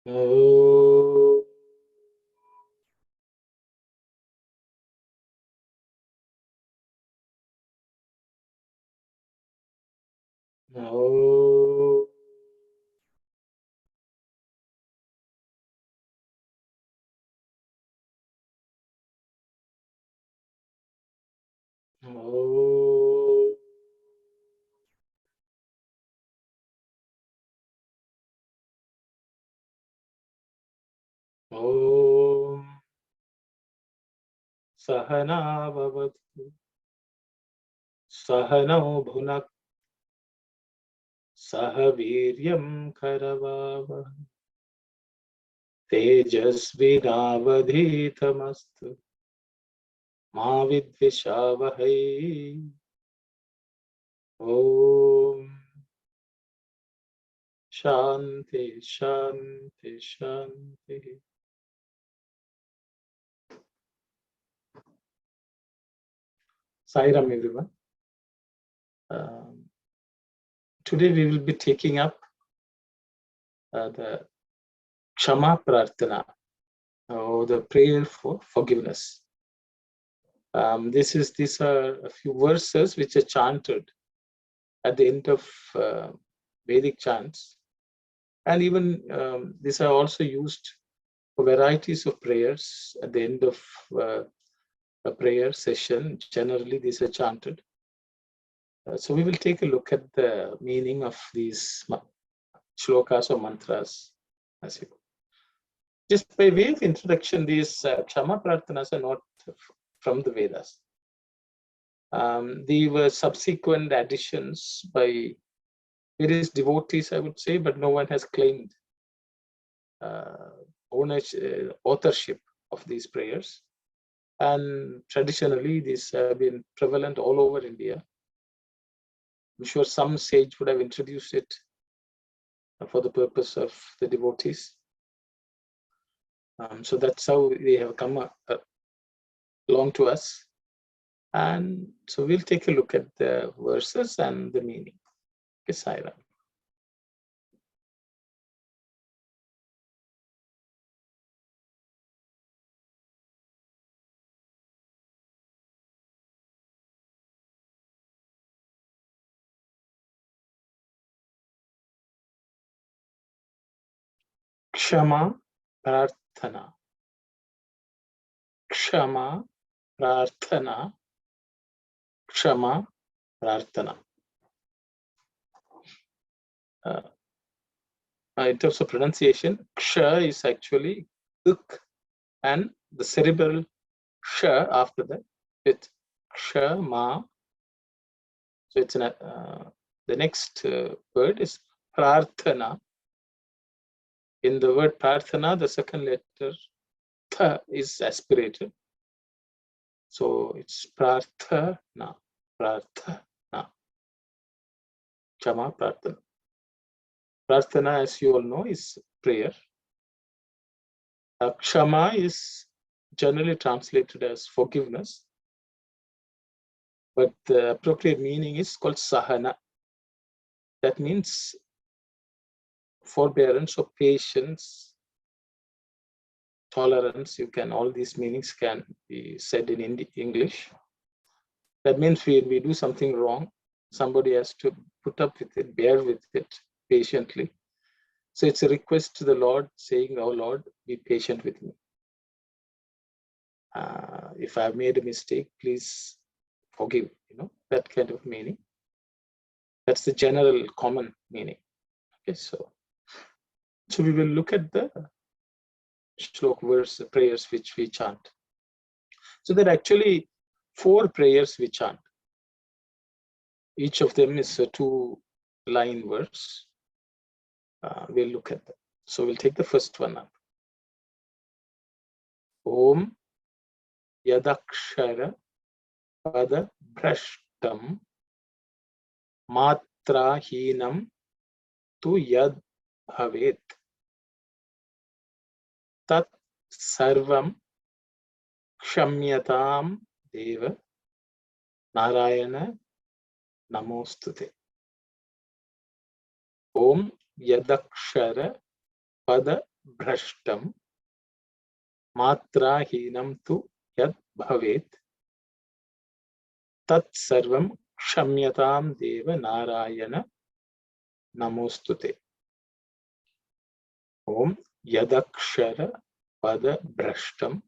Oh. Oh. Oh. Om Sahana Bhavatu Sahano Bhunak Sahaviryam Karavava Tejasvinavadhitamastu Ma Vidvishavahai. Om Shanti Shanti Shanti. Sairam everyone. Today we will be taking up the kshama prarthana, or the prayer for forgiveness. These are a few verses which are chanted at the end of Vedic chants, and even these are also used for varieties of prayers at the end of a prayer session. Generally, these are chanted. So we will take a look at the meaning of these shlokas or mantras as you go. Just by way of introduction, these kshama prarthanas are not from the Vedas. They were subsequent additions by various devotees, I would say, but no one has claimed authorship of these prayers. And traditionally, these have been prevalent all over India. I'm sure some sage would have introduced it for the purpose of the devotees. So that's how they have come along to us. And so we'll take a look at the verses and the meaning. Okay, Sairam. Kshama prarthana. Kshama prarthana. Kshama prarthana. In terms of pronunciation, ksha is actually uk, and the cerebral ksha after that with kshama. So it's the next word is prarthana. In the word prarthana, the second letter tha is aspirated. So it's prarthana, prarthana, kshama prarthana. Prarthana, as you all know, is prayer. Kshama is generally translated as forgiveness, but the appropriate meaning is called sahana. That means forbearance or patience, tolerance. All these meanings can be said in English. That means when we do something wrong, somebody has to put up with it, bear with it patiently. So it's a request to the Lord saying, "Oh Lord, be patient with me. If I've made a mistake, please forgive." That kind of meaning. That's the general common meaning. Okay, so we will look at the shlok verse prayers which we chant. So there are actually 4 prayers we chant. Each of them is a 2-line verse. We'll look at that. So we'll take the first one up. Om Yadakshara Pada Prashtam Matrahinam Tu Yad Bhavet Tat Sarvam Kshamyatam Deva Narayana Namostute. Om Yadakshara Pada bhrashtam matra hinam tu yad bhavet tat sarvam kshamyatam deva narayana namostute. Om yadakshara pada bhrashtam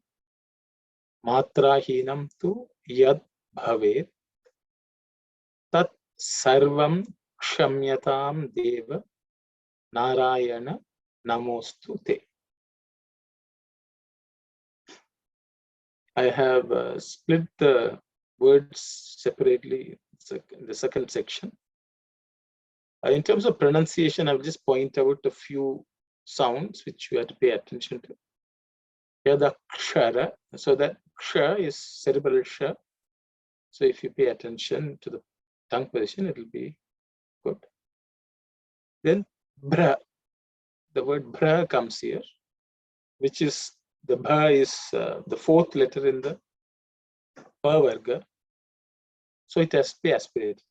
matra hinam tu yad bhavet tat sarvam kshamyatam deva narayana namostute. I have split the words separately in the second section. In terms of pronunciation, I will just point out a few sounds which you have to pay attention to. Yadakshara, so that ksha is cerebral sha. So if you pay attention to the tongue position, it will be good. Then bra, the word bra comes here, which is the bha is the fourth letter in the pa varga. So it has to be aspirated.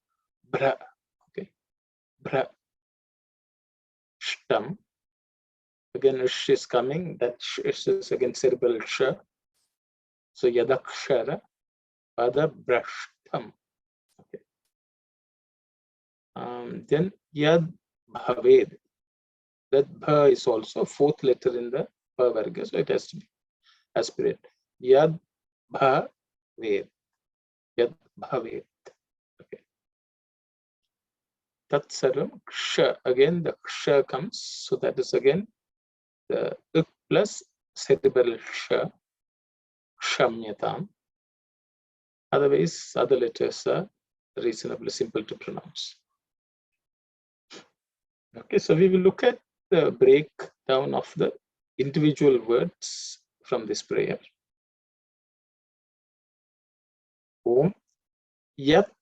Bra, okay. Bra. Shtam. Again, sh is coming. That sh is again cerebral sha. So yadakshara pada brashtam. Okay. Then yad bhaved. That bha is also fourth letter in the pa varga, so it has to be aspirated. Yad bhaved. Yad bhaved. Okay. Tat sarvam ksha. Again, the ksha comes, so that is again the uk plus cerebral sha. Kshamyatam. Otherwise, other letters are reasonably simple to pronounce. Okay, so we will look at the breakdown of the individual words from this prayer. Om Yat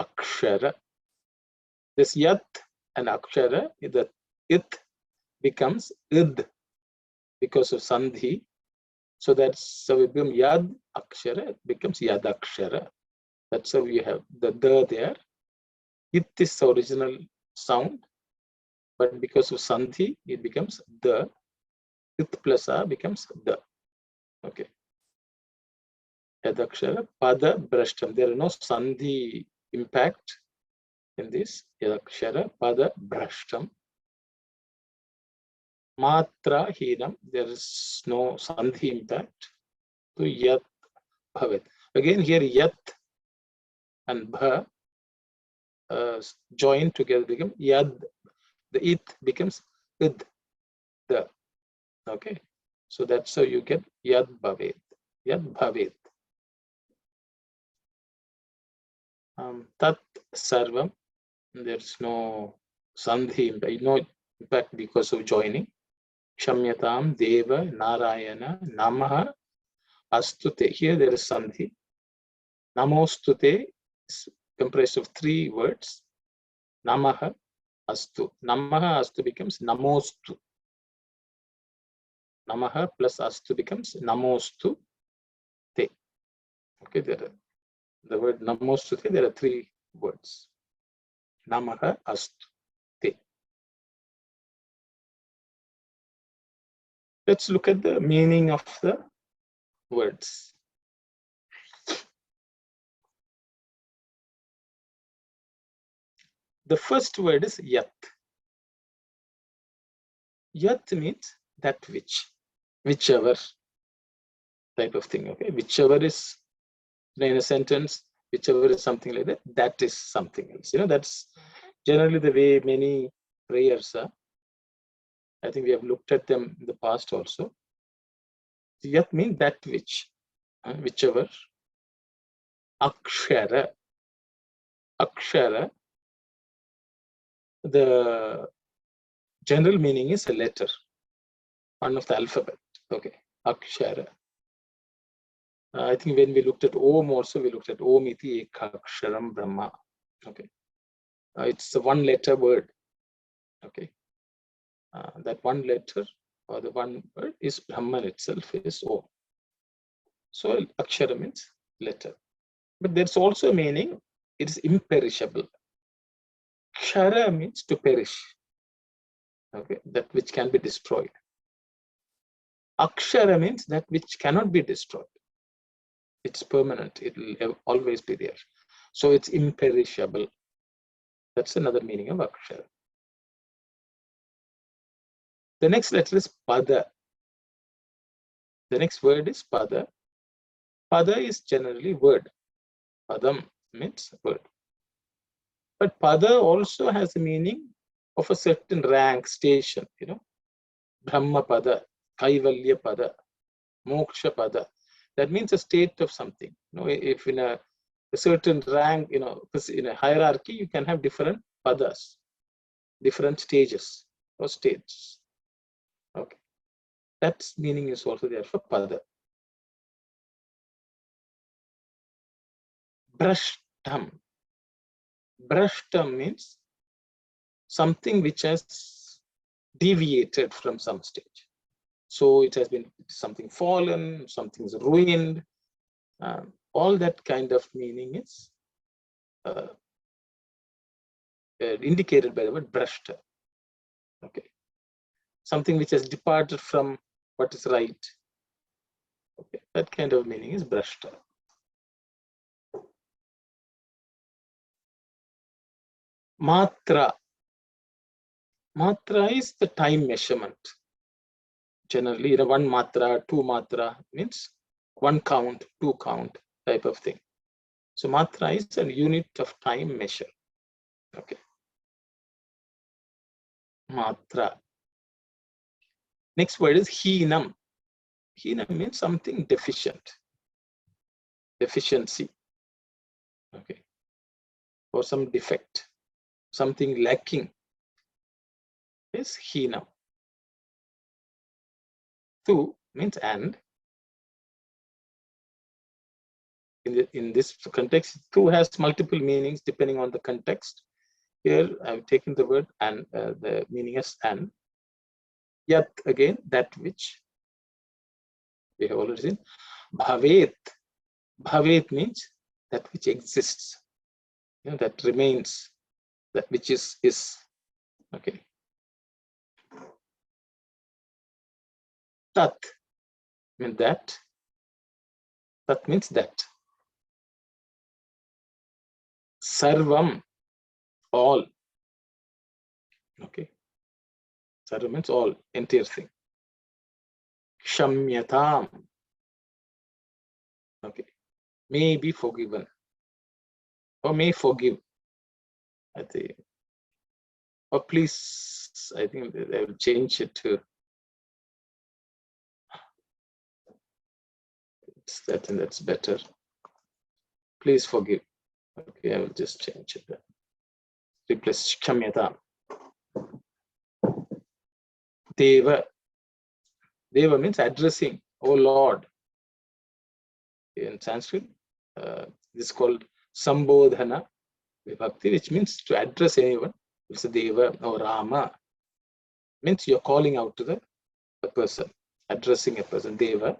Akshara. This Yat and Akshara, the It becomes Id because of Sandhi. So that's how we become Yad Akshara, it becomes Yad Akshara. That's how we have the there. It is the original sound, but because of Sandhi, it becomes the. It plus A becomes the. Okay. Yadakshara pada brashtam. There are no Sandhi impact in this. Yadakshara pada brashtam. Matra hinam. There is no Sandhi impact. So yat bhavet. Again here yat and bha joined together become yad. The it becomes id. The. Okay. So that's how you get yad bhavet. Yad bhavet. Tat sarvam. There's no sandhi, no impact because of joining. Kshamyatam deva narayana namaha astute. Here there is sandhi. Namostute is comprised of three words. Namaha astu. Namaha astu becomes namostu. Namaha plus astu becomes namostu te. Okay, the word namostu te, there are three words. Namaha astu te. Let's look at the meaning of the words. The first word is yat. Yat means that which, whichever type of thing. Okay, whichever is in a sentence, whichever is something like that, that is something else. You know, that's generally the way many prayers are. I think we have looked at them in the past also. Yat means that which, whichever. Akshara. Akshara. The general meaning is a letter, one of the alphabet. Okay, Akshara. I think when we looked at Om also, we looked at Om iti ekaksharam Brahma. Okay, it's a one letter word. Okay, that one letter or the one word is Brahman itself, is Om. So Akshara means letter. But there's also a meaning, it is imperishable. Kshara means to perish. Okay, that which can be destroyed. Akshara means that which cannot be destroyed. It's permanent. It will always be there. So it's imperishable. That's another meaning of Akshara. The next letter is Pada. The next word is Pada. Pada is generally word. Padam means word. But Pada also has a meaning of a certain rank, station, Brahma Pada, Kaivalya Pada, Moksha Pada. That means a state of something. If in a certain rank, because in a hierarchy, you can have different padas, different stages or states. Okay. That meaning is also there for pada. Brashtam. Brashtam means something which has deviated from some stage. So it has been something fallen, something's ruined. All that kind of meaning is indicated by the word brashta. Okay. Something which has departed from what is right. Okay. That kind of meaning is brashta. Matra. Matra is the time measurement. Generally, one matra, two matra means one count, two count type of thing. So matra is a unit of time measure. Okay. Matra. Next word is hinam. Hinam means something deficient. Deficiency. Okay. Or some defect. Something lacking is hinam. Tu means and. In this context, tu has multiple meanings depending on the context. Here I've taken the word and, the meaning is and. Yat, again, that which we have already seen. Bhavet. Bhavet means that which exists, that remains, that which is. Okay. Tat means that. Tat means that. Sarvam, all. Okay. Sarvam means all, entire thing. Kshamyatam. Okay. May be forgiven. Or may forgive. I think. Or please, I think I will change it to. I think that's better. Please forgive. Okay, I will just change it. Replace Kshamyatam. Deva. Deva means addressing. Oh Lord. In Sanskrit, this is called Sambodhana Vibhakti, which means to address anyone. It's a Deva or Rama. Means you're calling out to the person, addressing a person. Deva.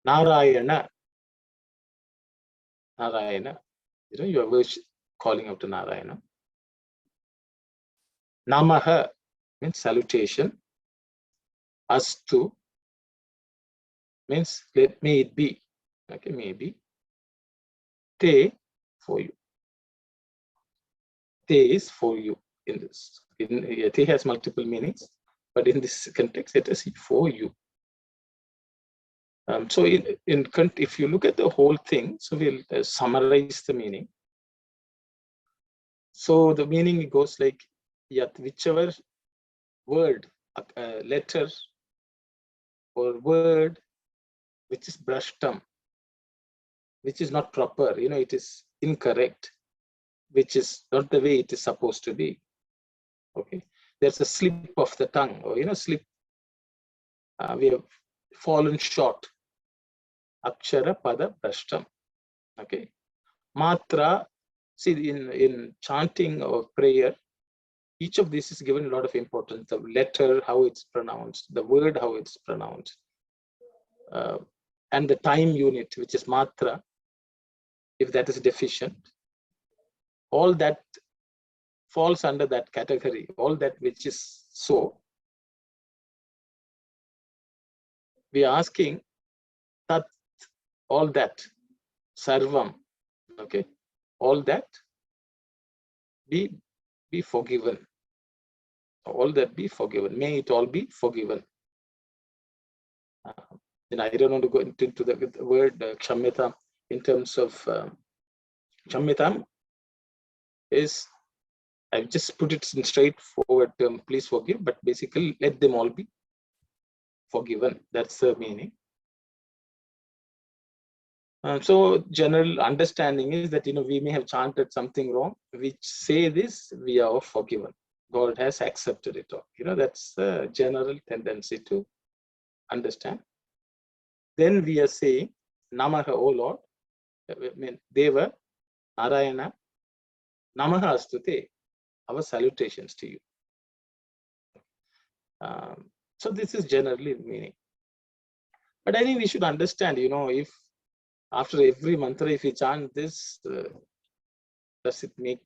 Narayana. Narayana. You are calling out to Narayana. Namaha means salutation. Astu means let may it be. Okay, maybe. Te, for you. Te is for you in this. Te has multiple meanings, but in this context, it is for you. So if you look at the whole thing, so we'll summarize the meaning. So the meaning goes like, whichever word, letter, or word which is brashtam, which is not proper, it is incorrect, which is not the way it is supposed to be. Okay, there's a slip of the tongue, or slip. We have fallen short. Akshara pada brashtam. Okay, matra. See, in chanting or prayer, each of these is given a lot of importance. The letter, how it's pronounced, the word, how it's pronounced, and the time unit, which is matra, if that is deficient. All that falls under that category. All that which is so we are asking that all that, sarvam, okay, all that be forgiven. All that be forgiven. May it all be forgiven. And I don't want to go into the word kshamyata in terms of kshamyatam is, I just put it in straightforward term, please forgive, but basically let them all be forgiven. That's the meaning. So general understanding is that, we may have chanted something wrong, which say this, we are forgiven. God has accepted it all. That's the general tendency to understand. Then we are saying, Namaha, O Lord, I mean, Deva, Narayana, Namaha Astute, our salutations to you. So this is generally meaning. But I think we should understand, if after every mantra, if we chant this, does it make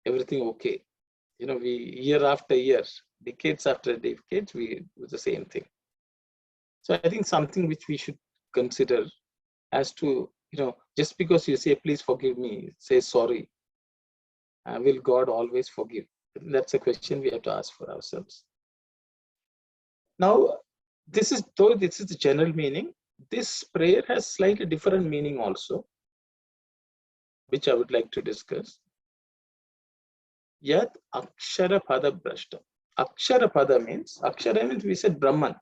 everything okay? We year after year, decades after decades, we do the same thing. So I think something which we should consider as to, just because you say, please forgive me, say sorry, will God always forgive? That's a question we have to ask for ourselves. Now, though this is the general meaning, this prayer has slightly different meaning also, which I would like to discuss. Yat akshara pada brashta. Akshara pada means, we said Brahman.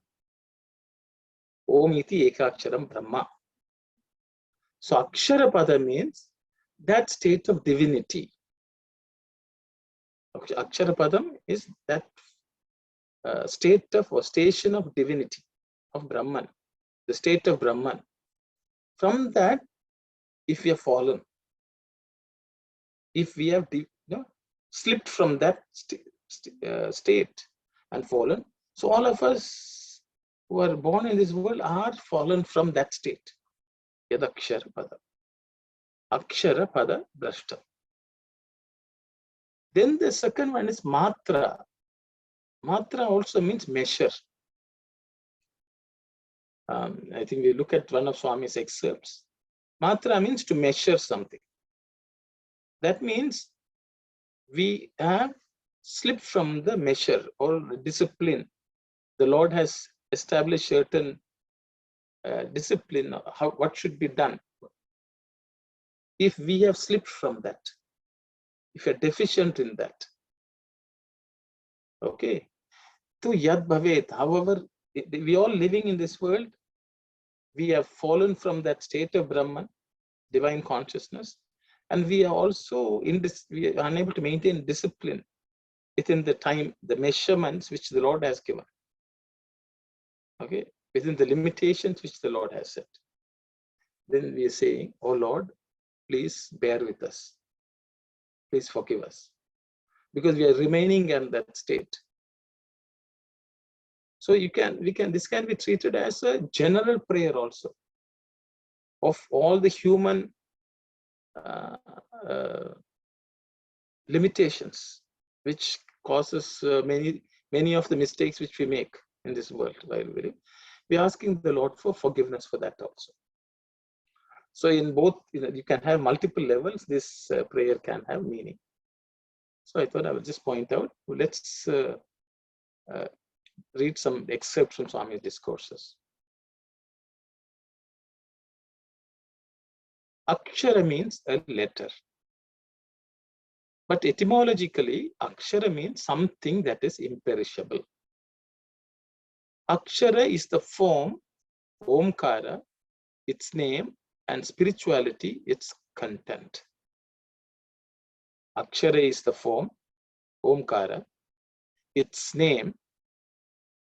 Om iti ekaksharam Brahma. So akshara pada means that state of divinity. Akshara padam is that state of or station of divinity, of Brahman, the state of Brahman. From that, if we have fallen, if we have slipped from that state and fallen, so all of us who are born in this world are fallen from that state. Yad akshara pada. Akshara pada brashta. Then the second one is matra. Matra also means measure. I think we look at one of Swami's excerpts. Matra means to measure something. That means we have slipped from the measure or discipline. The Lord has established certain discipline, what should be done. If we have slipped from that, if you're deficient in that, okay, to yad bhavet, however, we all living in this world, we have fallen from that state of Brahman, divine consciousness, and we are also we are unable to maintain discipline within the time, the measurements which the Lord has given. Okay, within the limitations which the Lord has set. Then we are saying, oh Lord, please bear with us. Please forgive us. Because we are remaining in that state. So this can be treated as a general prayer also of all the human limitations, which causes many of the mistakes which we make in this world while living. We're asking the Lord for forgiveness for that also. So in both, you can have multiple levels. This prayer can have meaning. So I thought I would just point out. Let's read some excerpts from Swami's discourses. Akshara means a letter. But etymologically, akshara means something that is imperishable. Akshara is the form, omkara, its name, and spirituality, its content. Akshara is the form, omkara, its name,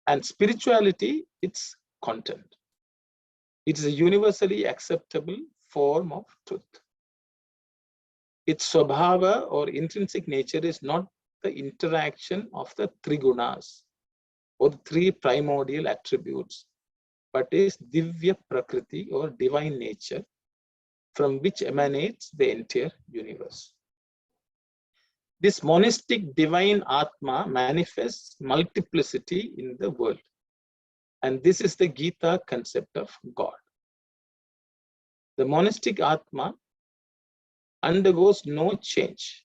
and spirituality, its content. It is a universally acceptable form of truth. Its swabhava or intrinsic nature is not the interaction of the three gunas or the three primordial attributes, but is divya prakriti or divine nature from which emanates the entire universe. This monistic divine Atma manifests multiplicity in the world And this is the Gita concept of God. The monastic Atma undergoes no change.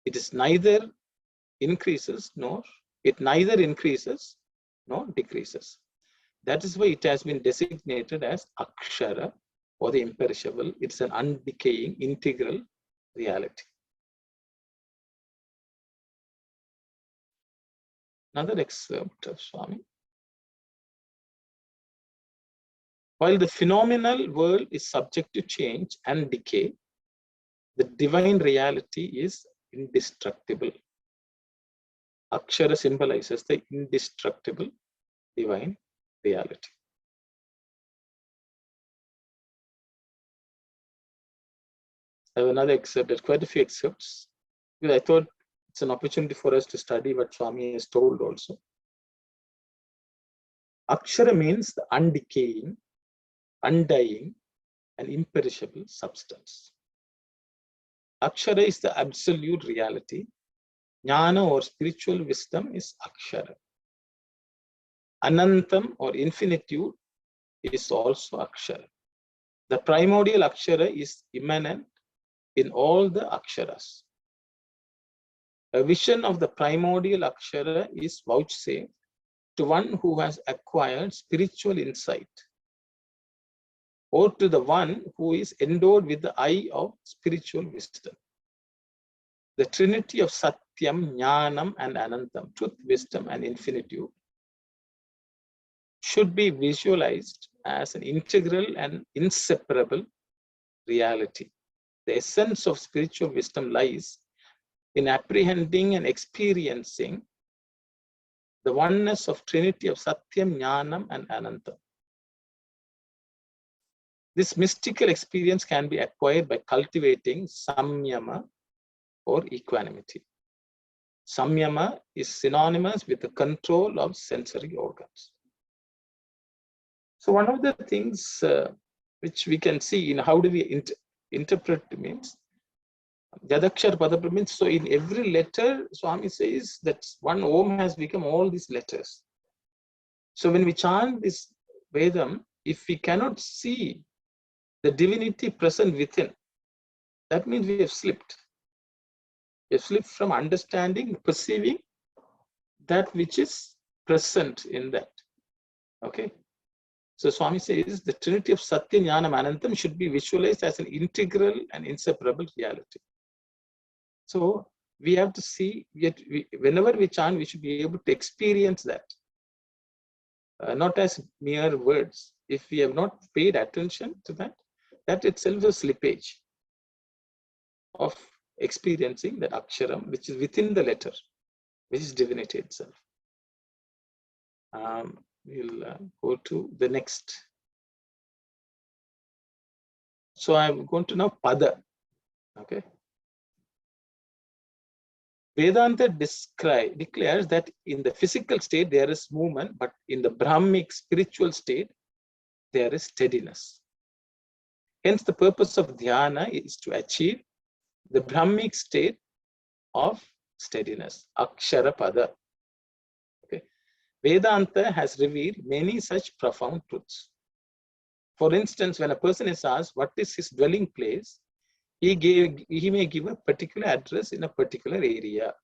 It is neither increases nor decreases. That is why it has been designated as Akshara, or the imperishable. It's an undecaying, integral reality. Another excerpt of Swami. While the phenomenal world is subject to change and decay, the divine reality is indestructible. Akshara symbolizes the indestructible divine reality. I have another excerpt. There's quite a few excerpts, because I thought it's an opportunity for us to study what Swami has told also. Akshara means the undecaying, undying, and imperishable substance. Akshara is the absolute reality. Jnana, or spiritual wisdom, is Akshara. Anantam, or infinitude, is also Akshara. The primordial Akshara is immanent in all the Aksharas. A vision of the primordial Akshara is vouchsafed to one who has acquired spiritual insight, or to the one who is endowed with the eye of spiritual wisdom. The trinity of Satyam, Jnanam, and Anantam, truth, wisdom, and infinitude, should be visualized as an integral and inseparable reality. The essence of spiritual wisdom lies in apprehending and experiencing the oneness of trinity of Satyam, Jnanam, and Anantam. This mystical experience can be acquired by cultivating samyama, or equanimity. Samyama is synonymous with the control of sensory organs. So one of the things which we can see in how do we interpret means, Jadakshar Padapra means, so in every letter, Swami says that one Om has become all these letters. So when we chant this Vedam, if we cannot see the divinity present within, that means we have slipped. We have slipped from understanding, perceiving that which is present in that. Okay. So Swami says the trinity of Satya, Jnanam, Anantam should be visualized as an integral and inseparable reality. So we have to see, whenever we chant, we should be able to experience that. Not as mere words. If we have not paid attention to that, that itself is a slippage of experiencing that Aksharam, which is within the letter, which is divinity itself. We'll go to the next. So I'm going to now Pada. Okay. Vedanta declares that in the physical state there is movement, but in the Brahmic spiritual state there is steadiness. Hence, the purpose of dhyana is to achieve the Brahmic state of steadiness, Akshara Pada. Okay. Vedanta has revealed many such profound truths. For instance, when a person is asked what is his dwelling place, he may give a particular address in a particular area.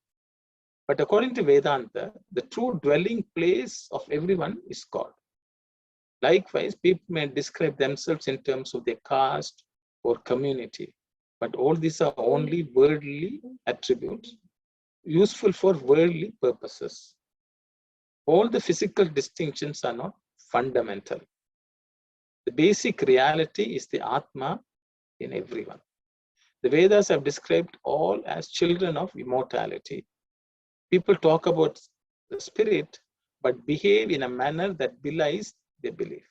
But according to Vedanta, the true dwelling place of everyone is God. Likewise, people may describe themselves in terms of their caste or community, but all these are only worldly attributes, useful for worldly purposes. All the physical distinctions are not fundamental. The basic reality is the Atma in everyone. The Vedas have described all as children of immortality. People talk about the spirit, but behave in a manner that belies their belief.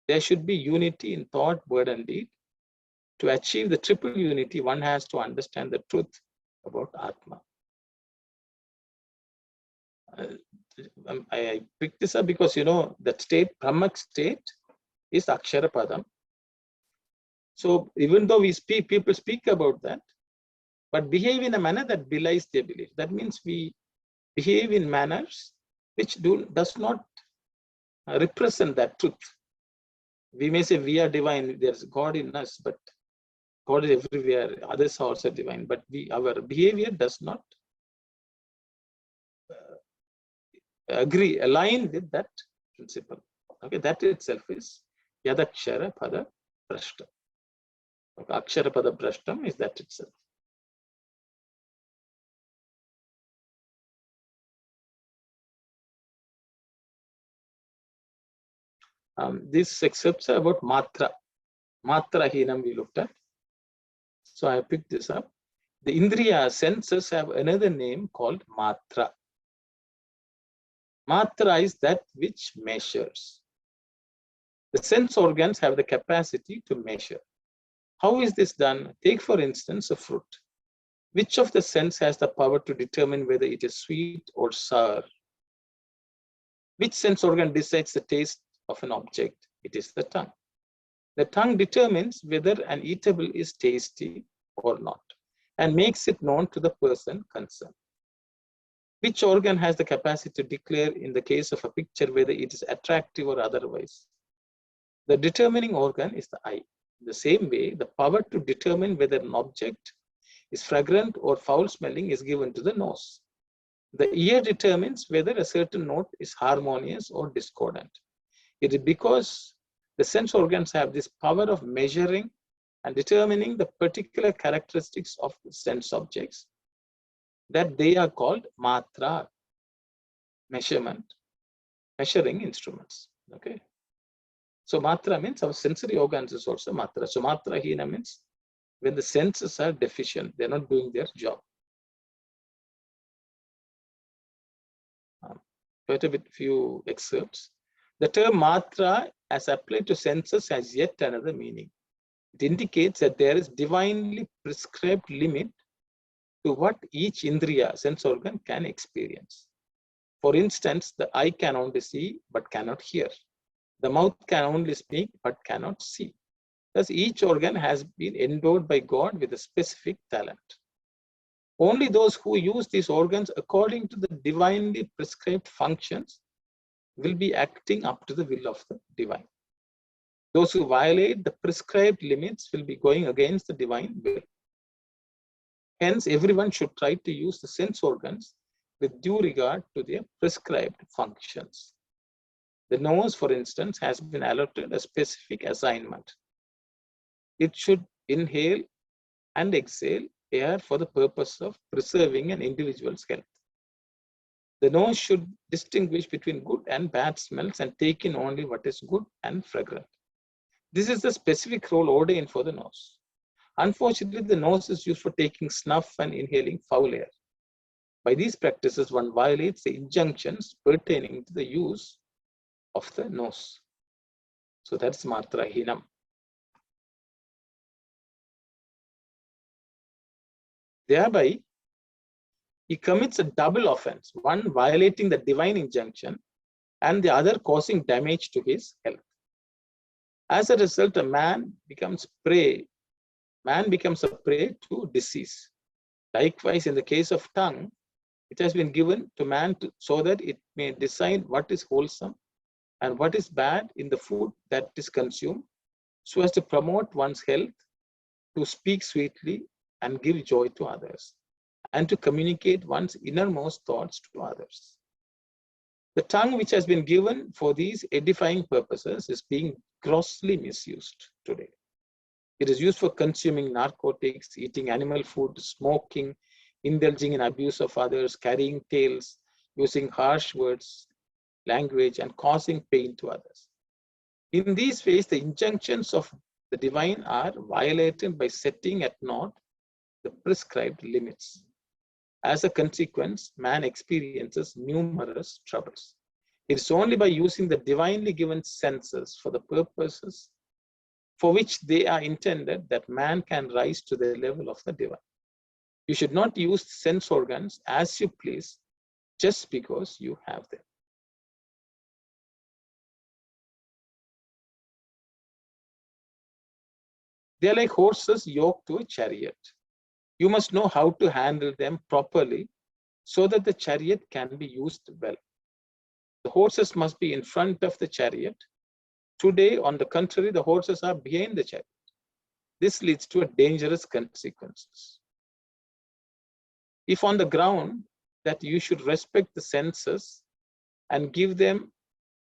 There should be unity in thought, word, and deed. To achieve the triple unity, one has to understand the truth about Atma. I picked this up because, that state, Brahmak state, is Akshara Padam. So even though people speak about that, but behave in a manner that belies their belief. That means we behave in manners which does not represent that truth. We may say we are divine, there's God in us, but God is everywhere. Others are also divine, but our behavior does not align with that principle. Okay, that itself is yadakshara pada prashtam. Okay, akshara pada prashtam is that itself. These excerpts are about matra. Matra hinam we looked at. So I picked this up. The indriya senses have another name called matra. Matra is that which measures. The sense organs have the capacity to measure. How is this done? Take for instance a fruit. Which of the sense has the power to determine whether it is sweet or sour? Which sense organ decides the taste of an object? It is the tongue. The tongue determines whether an eatable is tasty or not and makes it known to the person concerned. Which organ has the capacity to declare in the case of a picture whether it is attractive or otherwise? The determining organ is the eye. In the same way, the power to determine whether an object is fragrant or foul smelling is given to the nose. The ear determines whether a certain note is harmonious or discordant. It is because the sense organs have this power of measuring and determining the particular characteristics of the sense objects that they are called matra, measuring instruments. Okay. So matra means our sensory organs is also matra. So matra hina means when the senses are deficient, they're not doing their job. Quite a bit few excerpts. The term matra as applied to senses has yet another meaning. It indicates that there is divinely prescribed limit to what each indriya, sense organ, can experience. For instance, the eye can only see but cannot hear. The mouth can only speak but cannot see. Thus, each organ has been endowed by God with a specific talent. Only those who use these organs according to the divinely prescribed functions will be acting up to the will of the divine. Those who violate the prescribed limits will be going against the divine will. Hence, everyone should try to use the sense organs with due regard to their prescribed functions. The nose, for instance, has been allotted a specific assignment. It should inhale and exhale air for the purpose of preserving an individual's health. The nose should distinguish between good and bad smells and take in only what is good and fragrant. This is the specific role ordained for the nose. Unfortunately, the nose is used for taking snuff and inhaling foul air. By these practices, one violates the injunctions pertaining to the use of the nose. So that's matra hinam. Thereby, he commits a double offense, one violating the divine injunction and the other causing damage to his health. As a result, man becomes a prey to disease. Likewise, in the case of tongue, it has been given to man so that it may decide what is wholesome and what is bad in the food that is consumed, so as to promote one's health, to speak sweetly and give joy to others, and to communicate one's innermost thoughts to others. The tongue, which has been given for these edifying purposes, is being grossly misused today. It is used for consuming narcotics, eating animal food, smoking, indulging in abuse of others, carrying tales, using harsh words, language, and causing pain to others. In these ways, the injunctions of the divine are violated by setting at naught the prescribed limits. As a consequence, man experiences numerous troubles. It is only by using the divinely given senses for the purposes for which they are intended that man can rise to the level of the divine. You should not use sense organs as you please just because you have them. They are like horses yoked to a chariot. You must know how to handle them properly so that the chariot can be used well. The horses must be in front of the chariot. Today, on the contrary, the horses are behind the chariot. This leads to a dangerous consequences. If on the ground that you should respect the senses and give them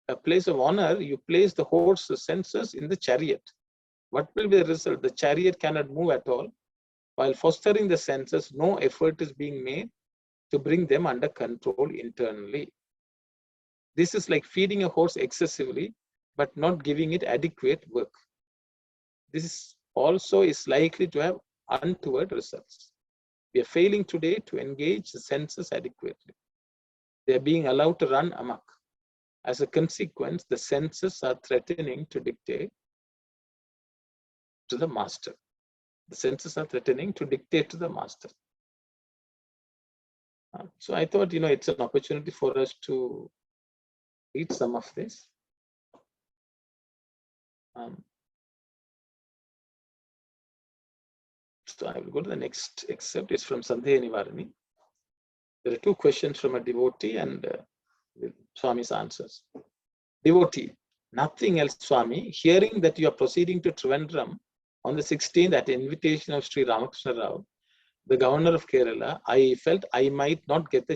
a place of honor, you place the horses' senses in the chariot. What will be the result? The chariot cannot move at all. While fostering the senses, no effort is being made to bring them under control internally. This is like feeding a horse excessively, but not giving it adequate work. This also is likely to have untoward results. We are failing today to engage the senses adequately. They are being allowed to run amok. As a consequence, the senses are threatening to dictate to the master. The senses are threatening to dictate to the master. So I thought, it's an opportunity for us to read some of this. So I will go to the next excerpt. It's from Sandhya Nivarani. There are two questions from a devotee and Swami's answers. Devotee, nothing else, Swami. Hearing that you are proceeding to Trivandrum on the 16th at the invitation of Sri Ramakrishna Rao, the governor of Kerala, I felt I might not get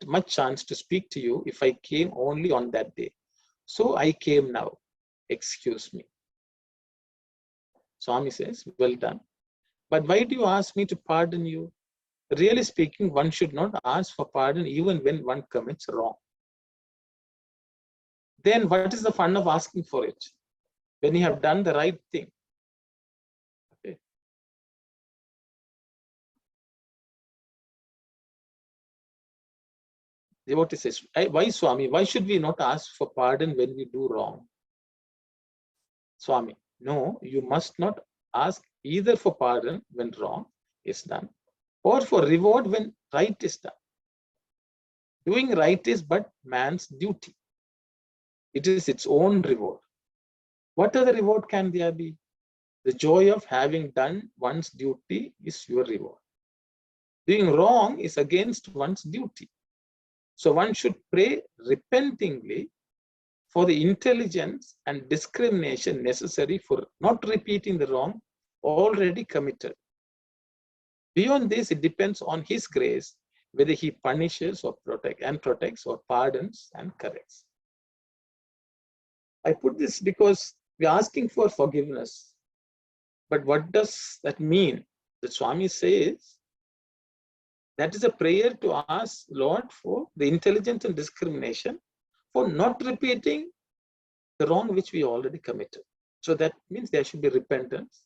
much chance to speak to you if I came only on that day. So I came now. Excuse me. Swami says, well done. But why do you ask me to pardon you? Really speaking, one should not ask for pardon even when one commits wrong. Then what is the fun of asking for it when you have done the right thing? Okay. Devotee says, why Swami? Why should we not ask for pardon when we do wrong? Swami, no, you must not ask either for pardon when wrong is done or for reward when right is done. Doing right is but man's duty. It is its own reward. What other reward can there be? The joy of having done one's duty is your reward. Doing wrong is against one's duty. So one should pray repentingly for the intelligence and discrimination necessary for not repeating the wrong already committed. Beyond this, it depends on his grace whether he punishes or protects or pardons and corrects. I put this because we're asking for forgiveness. But what does that mean? The Swami says that is a prayer to ask Lord for the intelligence and discrimination for not repeating the wrong which we already committed. So that means there should be repentance.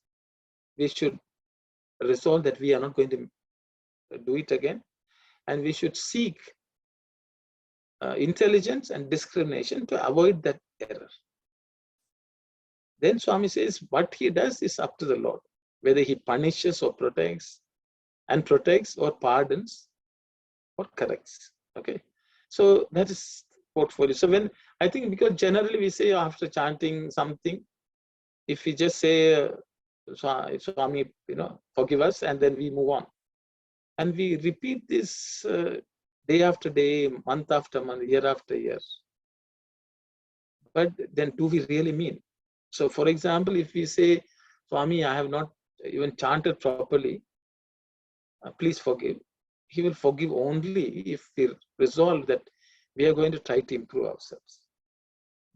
We should resolve that we are not going to do it again. And we should seek intelligence and discrimination to avoid that error. Then Swami says what he does is up to the Lord, whether he punishes or protects or pardons or corrects. Okay, so that is portfolio. So when I think, because generally we say after chanting something, if we just say Swami, forgive us, and then we move on, and we repeat this day after day, month after month, year after year. But then do we really mean? So for example, if we say, Swami, I have not even chanted properly, please forgive. He will forgive only if we resolve that we are going to try to improve ourselves.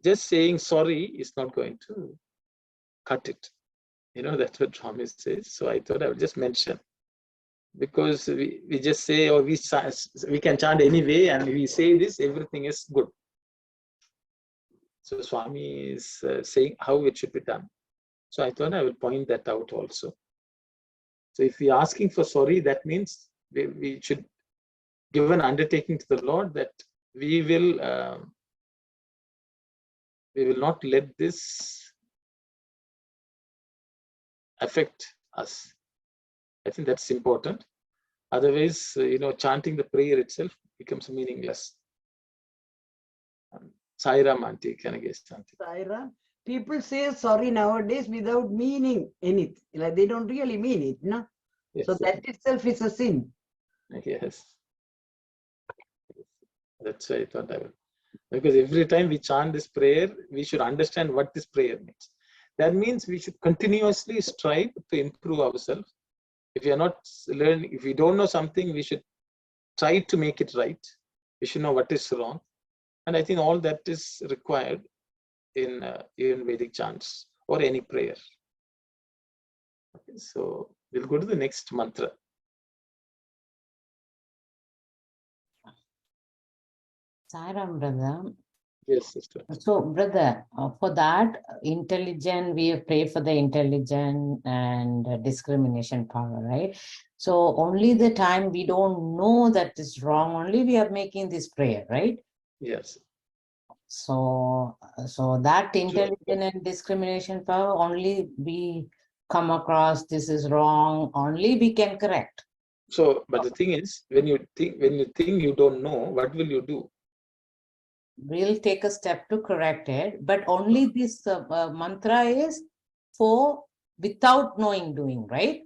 Just saying sorry is not going to cut it. That's what Swami says. So I thought I would just mention. Because we just say, or we can chant anyway, and we say this, everything is good. So Swami is saying how it should be done. So I thought I will point that out also. So if we are asking for sorry, that means we should give an undertaking to the Lord that we will not let this affect us. I think that's important. Otherwise, chanting the prayer itself becomes meaningless. Sairam Auntie, can I guess something? Sairam, people say sorry nowadays without meaning anything. Like they don't really mean it, no? Yes, so that itself is a sin. Yes. That's why I thought I will. Because every time we chant this prayer, we should understand what this prayer means. That means we should continuously strive to improve ourselves. If we are not learning, if we don't know something, we should try to make it right. We should know what is wrong. And I think all that is required in Vedic chants or any prayer. Okay, so we'll go to the next mantra. Sairam, brother. Yes, sister. So, brother, for that intelligent, we pray for the intelligent and discrimination power, right? So only the time we don't know that is wrong, only we are making this prayer, right? Yes. So that intelligent and discrimination power, only we come across this is wrong, only we can correct. So, but the thing is, when you think you don't know, what will you do? We'll take a step to correct it, but only this mantra is for without knowing doing, right?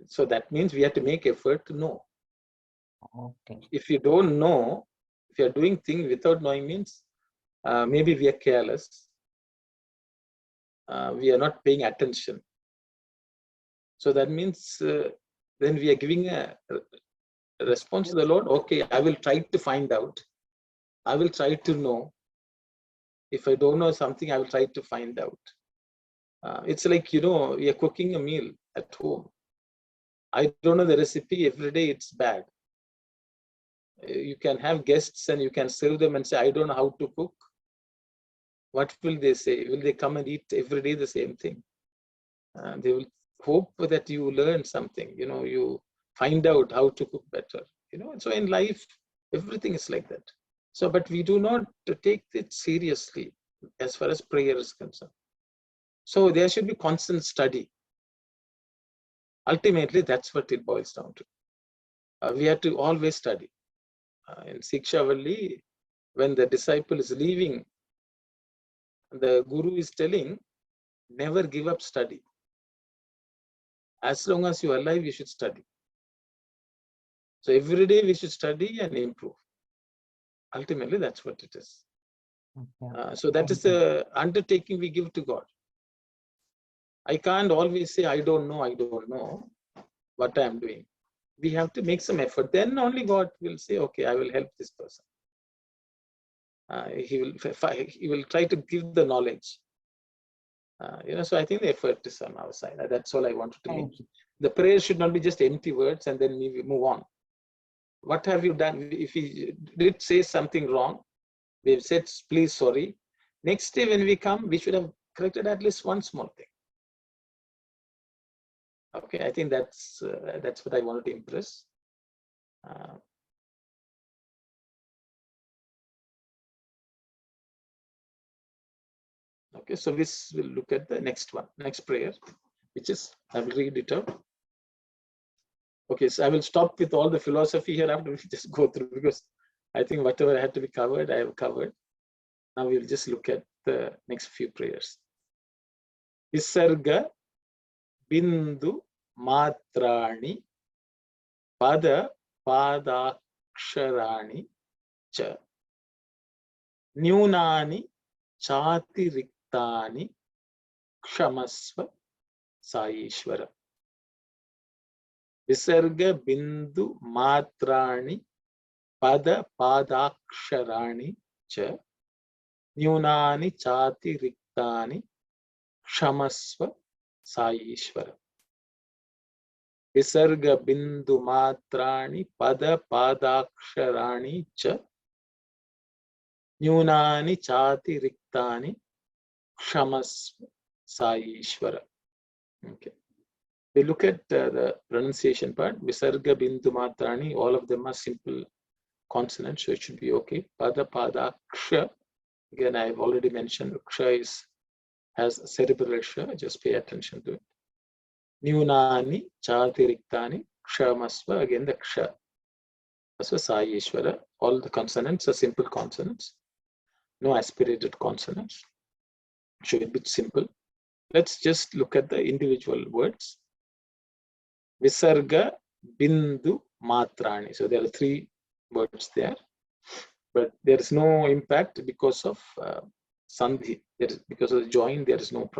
So that means we have to make effort to know. Okay. If you don't know, if you are doing things without knowing, means maybe we are careless. We are not paying attention. So that means then we are giving a response to the Lord. Okay, I will try to find out. I will try to know. If I don't know something, I will try to find out. It's like, you're cooking a meal at home. I don't know the recipe. Every day it's bad. You can have guests and you can serve them and say, I don't know how to cook. What will they say? Will they come and eat every day the same thing? They will hope that you learn something. You find out how to cook better. So in life, everything is like that. So, but we do not take it seriously as far as prayer is concerned. So there should be constant study. Ultimately, that's what it boils down to. We have to always study. In Sikshavalli, when the disciple is leaving, the guru is telling, never give up study. As long as you are alive, you should study. So every day we should study and improve. Ultimately, that's what it is. Okay. So that is the undertaking we give to God. I can't always say, I don't know what I am doing. We have to make some effort. Then only God will say, okay, I will help this person. He will try to give the knowledge. So I think the effort is on our side. That's all I wanted to make. The prayer should not be just empty words and then we move on. What have you done? If we did say something wrong, we've said, please, sorry. Next day when we come, we should have corrected at least one small thing. Okay, I think that's what I wanted to impress. Okay, so this will look at the next prayer, which is, I will read it out. Okay, so I will stop with all the philosophy here after we just go through, because I think whatever had to be covered, I have covered. Now we'll just look at the next few prayers. Visarga bindu matrani pada padaksharani cha nyunani chati riktani kshamasva Saishwara. Visarga bindu matrani pada padaksharani cha nyunani chati riktani kshamasva Saishwara. Visarga bindu matrani pada padaksharani cha nyunani chati riktani kshamasva Saishwara. Okay. We look at the pronunciation part. Visarga bindu matrani, all of them are simple consonants, so it should be okay. Pada pada ksha. Again, I've already mentioned ksha has cerebral ksha. Just pay attention to it. Nyunani chati riktani kshamasva. Again, the ksha. So Saishwara. All the consonants are simple consonants. No aspirated consonants. Should be a bit simple. Let's just look at the individual words. Visarga bindu matrani. So there are three words there. but there is no impact because of sandhi. Because of the join, there is no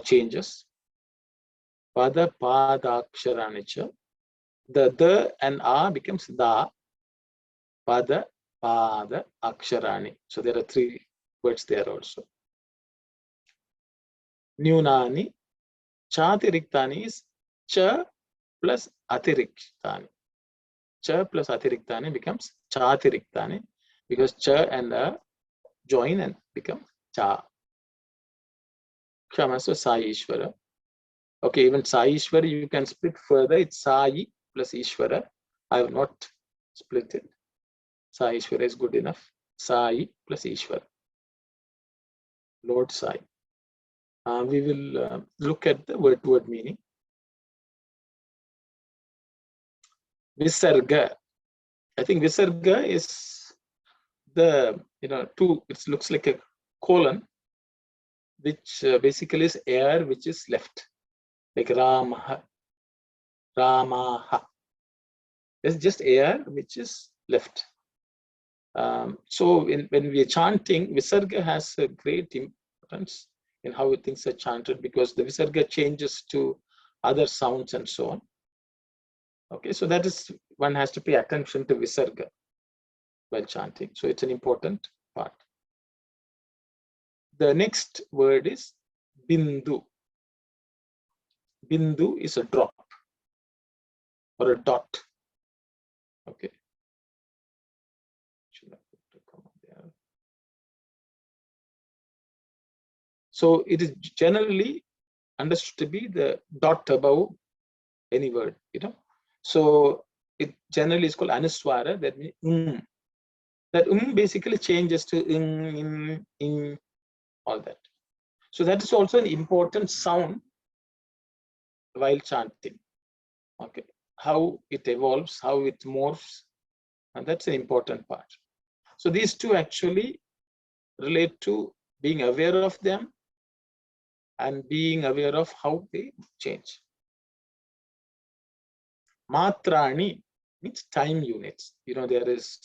changes. Pada padaksharanicha. The and a becomes da. Pada pada aksharani. So there are 3 words there also. Nyunani. Chatiriktani is cha plus atiriktani. Cha plus atiriktani becomes chatiriktani because cha and a join and become cha. Kshama, so Sai Ishvara. Okay, even Sai Ishvara you can split further. It's Sai plus Ishvara. I have not split it. Sai Ishvara is good enough. Sai plus Ishvara. Lord Sai. We will look at the word-to-word meaning. Visarga. I think Visarga is the, it looks like a colon, which basically is air which is left, like Ramaha. Ramaha. It's just air which is left. So when we are chanting, Visarga has a great importance in how things are chanted, because the Visarga changes to other sounds and so on. Okay, so that is, one has to pay attention to Visarga while chanting. So it's an important part. The next word is Bindu. Bindu is a drop or a dot. Okay. So it is generally understood to be the dot above any word, So it generally is called anuswara. That means that basically changes to in, all that. So that is also an important sound while chanting. Okay, how it evolves, how it morphs, and that's an important part. So these two actually relate to being aware of them and being aware of how they change. Matrani means time units. There is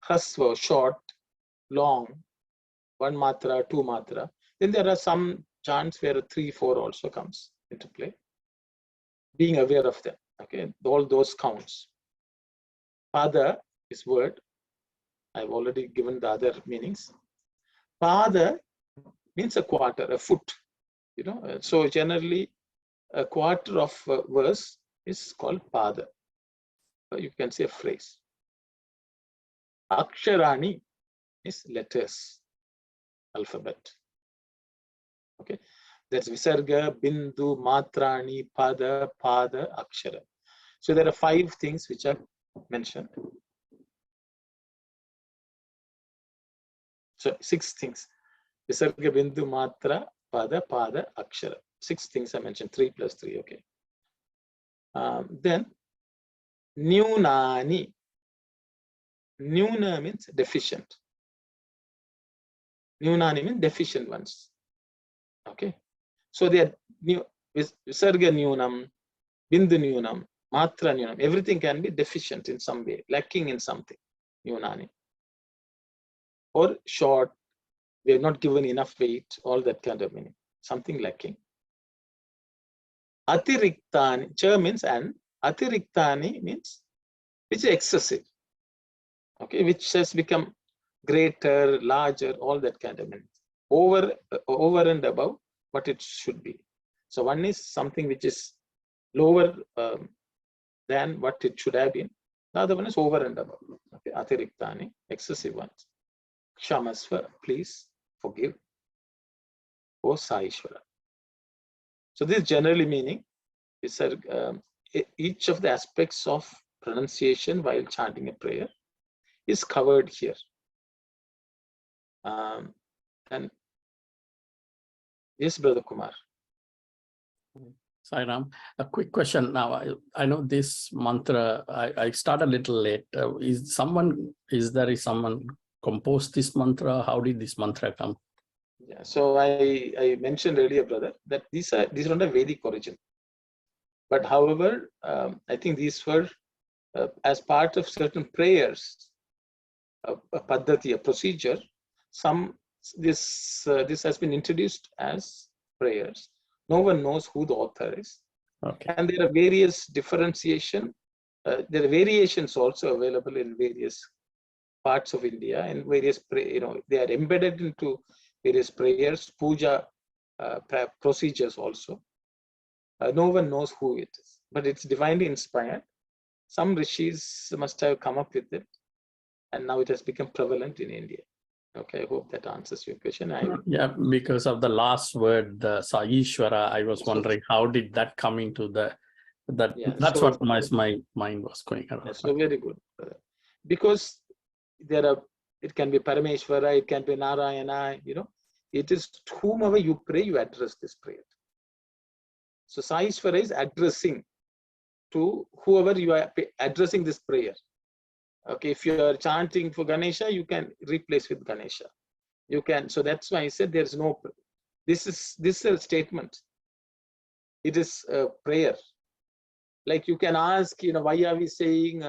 hasva, short, long, 1 matra, 2 matra. Then there are some chants where 3, 4 also comes into play. Being aware of them. Okay, all those counts. Pada is word. I've already given the other meanings. Pada means a quarter, a foot. So generally a quarter of a verse is called pada. You can say a phrase. Aksharani is letters, alphabet. Okay, that's Visarga, Bindu, Matrani, Pada, Akshara. So there are 5 things which are mentioned. So 6 things. Visarga, Bindu, Matra, Pada, Akshara. 6 things I mentioned. 3 plus 3. Okay. Then Nyunani. Nyuna means deficient. Nyunani means deficient ones. Okay. So they are Visarga Nyunam, Bindu Nyunam, Matra Nyunam. Everything can be deficient in some way, lacking in something. Nyunani. Or short, we have not given enough weight, all that kind of meaning. Something lacking. Atiriktani, cha means and, atiriktani means which is excessive. Okay, which has become greater, larger, all that kind of meaning. Over and above what it should be. So one is something which is lower than what it should have been. The other one is over and above. Okay, atiriktani, excessive ones. Kshamasva, please forgive. O Sai Ishvara. So this generally meaning is each of the aspects of pronunciation while chanting a prayer is covered here. And yes, Brother Kumar. Sairam, a quick question now. I know this mantra, I start a little late. Is there someone composed this mantra? How did this mantra come? Yeah, so I mentioned earlier, brother, that these are not a Vedic origin. But however, I think these were as part of certain prayers a paddhati, a procedure. This has been introduced as prayers. No one knows who the author is. Okay. And there are various differentiation. There are variations also available in various parts of India, and various, they are embedded into various prayers, puja procedures also. No one knows who it is, but it's divinely inspired. Some rishis must have come up with it, and now it has become prevalent in India. Okay, I hope that answers your question. Yeah, because of the last word, the Saishwara, I was wondering how did that come into that's what my mind was going around. So very good. Because it can be Parameshwara, it can be Narayana, it is to whomever you pray, you address this prayer. So Saishwara is addressing to whoever you are addressing this prayer. Okay, if you are chanting for Ganesha, you can replace with Ganesha. You can, so that's why I said there's no, this is a statement. It is a prayer. Like you can ask, why are we saying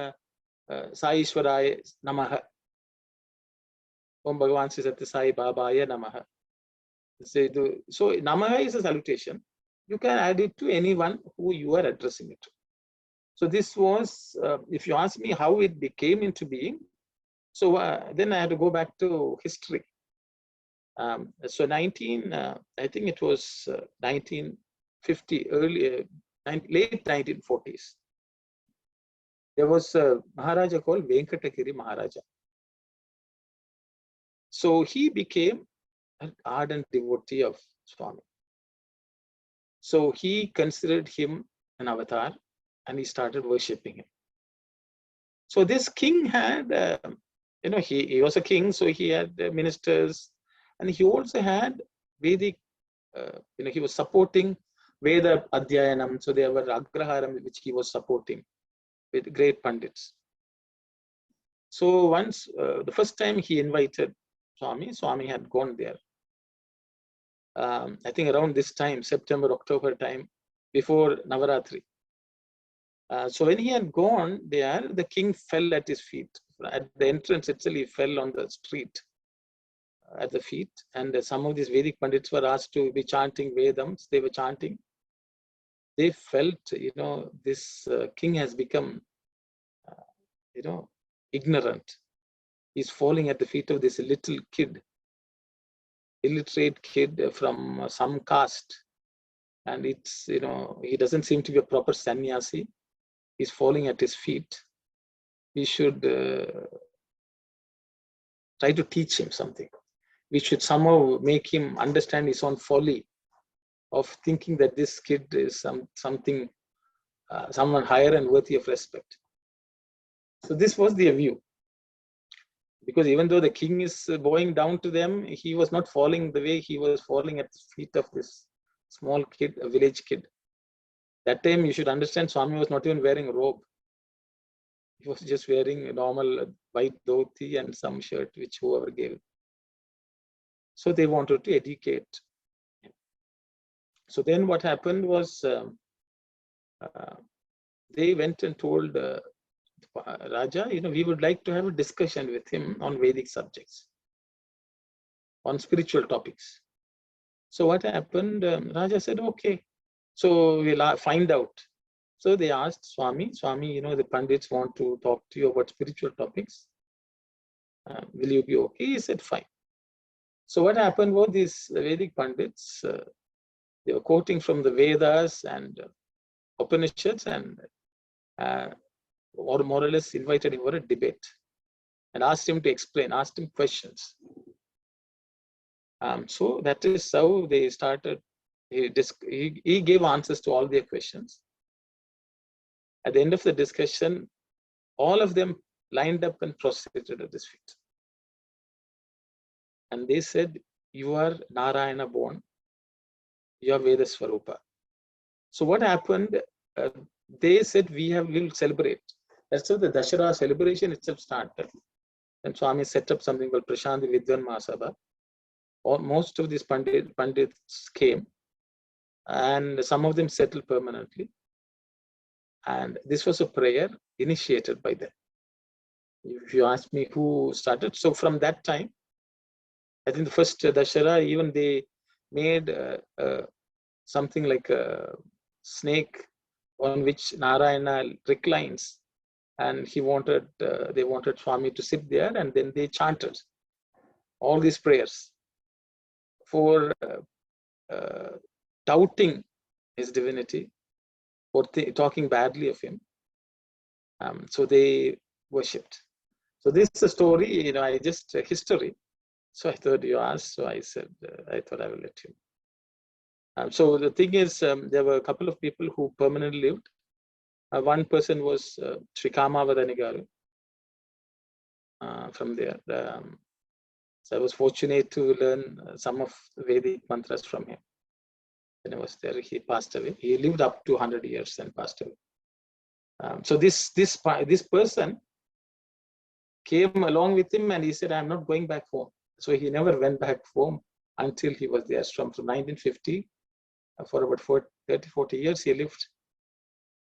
Saishwaraya Namaha? Om Bhagavan Sri Sathya Sai Babaya Namaha. So Namaha is a salutation. You can add it to anyone who you are addressing it to. So this was, if you ask me how it became into being, so then I had to go back to history. So I think it was 1950, late 1940s. There was a Maharaja called Venkatagiri Maharaja. So he became an ardent devotee of Swami. So he considered him an avatar, and he started worshipping him. So this king had, he was a king, so he had ministers, and he also had Vedic, he was supporting Veda Adhyayanam, so there were Agraharam, which he was supporting with great Pandits. So once, the first time he invited Swami had gone there. I think around this time, September, October time, before Navaratri. So when he had gone there, the king fell at his feet. At the entrance itself, he fell on the street at the feet. And some of these Vedic Pandits were asked to be chanting Vedams. They were chanting. They felt, this king has become, ignorant. He's falling at the feet of this little kid, illiterate kid from some caste. And it's, he doesn't seem to be a proper sannyasi. He's falling at his feet. We should try to teach him something. We should somehow make him understand his own folly of thinking that this kid is someone higher and worthy of respect. So this was their view. Because even though the king is bowing down to them, he was not falling the way he was falling at the feet of this small kid, a village kid. That time you should understand Swami was not even wearing a robe. He was just wearing a normal white dhoti and some shirt, which whoever gave. So they wanted to educate him. So then what happened was they went and told Raja, we would like to have a discussion with him on Vedic subjects, on spiritual topics. So what happened? Raja said, okay. So we'll find out. So they asked Swami, the Pandits want to talk to you about spiritual topics. Will you be okay? He said, fine. So what happened was these Vedic Pandits, they were quoting from the Vedas and Upanishads, and or more or less invited him for a debate and asked him to explain, asked him questions. So that is how they started. He gave answers to all their questions. At the end of the discussion, all of them lined up and prostrated at his feet. And they said, you are Narayana born, you are Veda Swarupa. So what happened? They said, we will celebrate. That's how the Dashara celebration itself started. And Swami set up something called Prashanti Vidwan Mahasabha. Most of these Pandits came, and some of them settled permanently. And this was a prayer initiated by them. if you ask me who started, so from that time, I think the first Dashara, even they made something like a snake on which Narayana reclines, and he wanted, they wanted Swami to sit there, and then they chanted all these prayers for doubting his divinity, or talking badly of him. So they worshipped. So this is a story, you know, I just history. So I thought you asked, so I said, I thought I will let you. So the thing is, there were a couple of people who permanently lived. One person was Sri Kamavadani Garu from there. So I was fortunate to learn some of Vedic mantras from him. When I was there, he passed away. He lived up to 100 years and passed away. So this person came along with him, and he said, "I'm not going back home." So he never went back home until he was there. From 1950, for about 30-40 years, he lived.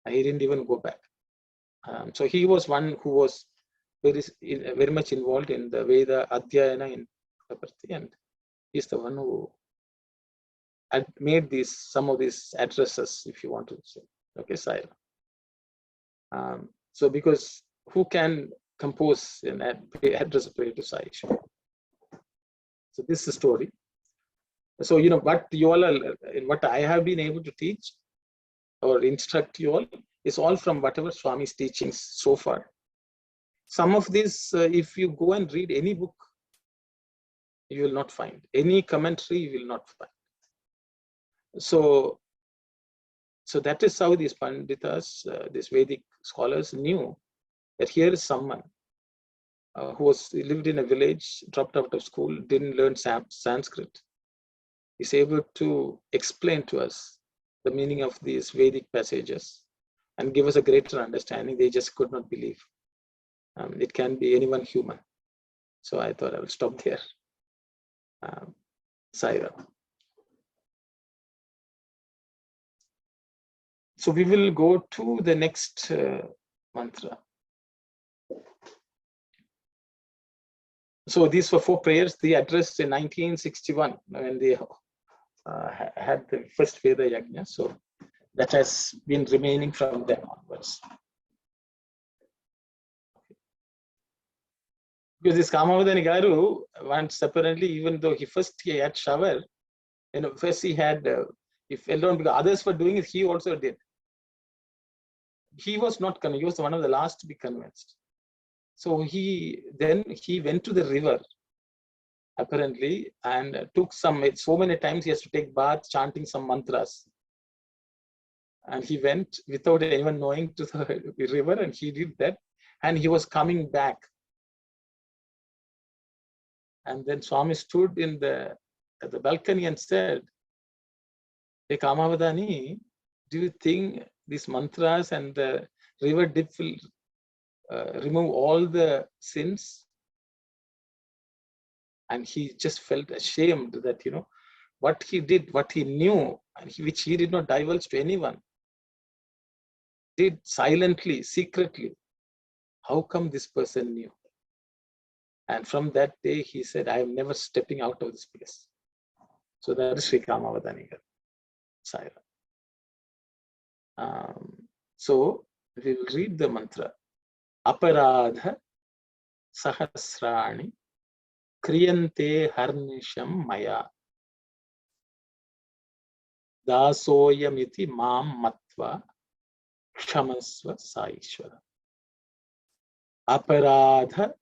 He didn't even go back. So he was one who was very much involved in the Veda Adhyayana in Puttaparthi, and he's the one who had made some of these addresses, if you want to say. Okay, Saira. So because who can compose an address of prayer to Sai? So this is the story. So, you know, what you all are, what I have been able to teach or instruct you all is all from whatever Swami's teachings so far. Some of these, if you go and read any book, you will not find. Any commentary, you will not find. So that is how these Panditas, these Vedic scholars knew that here is someone who lived in a village, dropped out of school, didn't learn Sanskrit, is able to explain to us the meaning of these Vedic passages and give us a greater understanding. They just could not believe. It can be anyone human. So I thought I will stop there. Saira. So we will go to the next mantra. So these were 4 prayers they addressed in 1961 when they had the first Veda Yajna. So that has been remaining from then onwards. Because this Kamavadani Garu, once apparently, even though he had shower, you know, first he had, he fell down because others were doing it, he also did. He was not convinced, he was one of the last to be convinced. So he went to the river, apparently, and took so many times he has to take bath chanting some mantras. And he went without anyone knowing to the river, and he did that. And he was coming back. And then Swami stood at the balcony and said, "Hey Kamavadani, do you think these mantras and the river dip will remove all the sins?" And he just felt ashamed that, you know, what he did, what he knew, and which he did not divulge to anyone, did silently, secretly. How come this person knew? And from that day, he said, "I am never stepping out of this place." So that is Sri Kamavadani Saira. So we will read the mantra. Aparadha sahasrani kriyante harnisham maya dasoyamiti mam matva kshamasva saishvara. Aparadha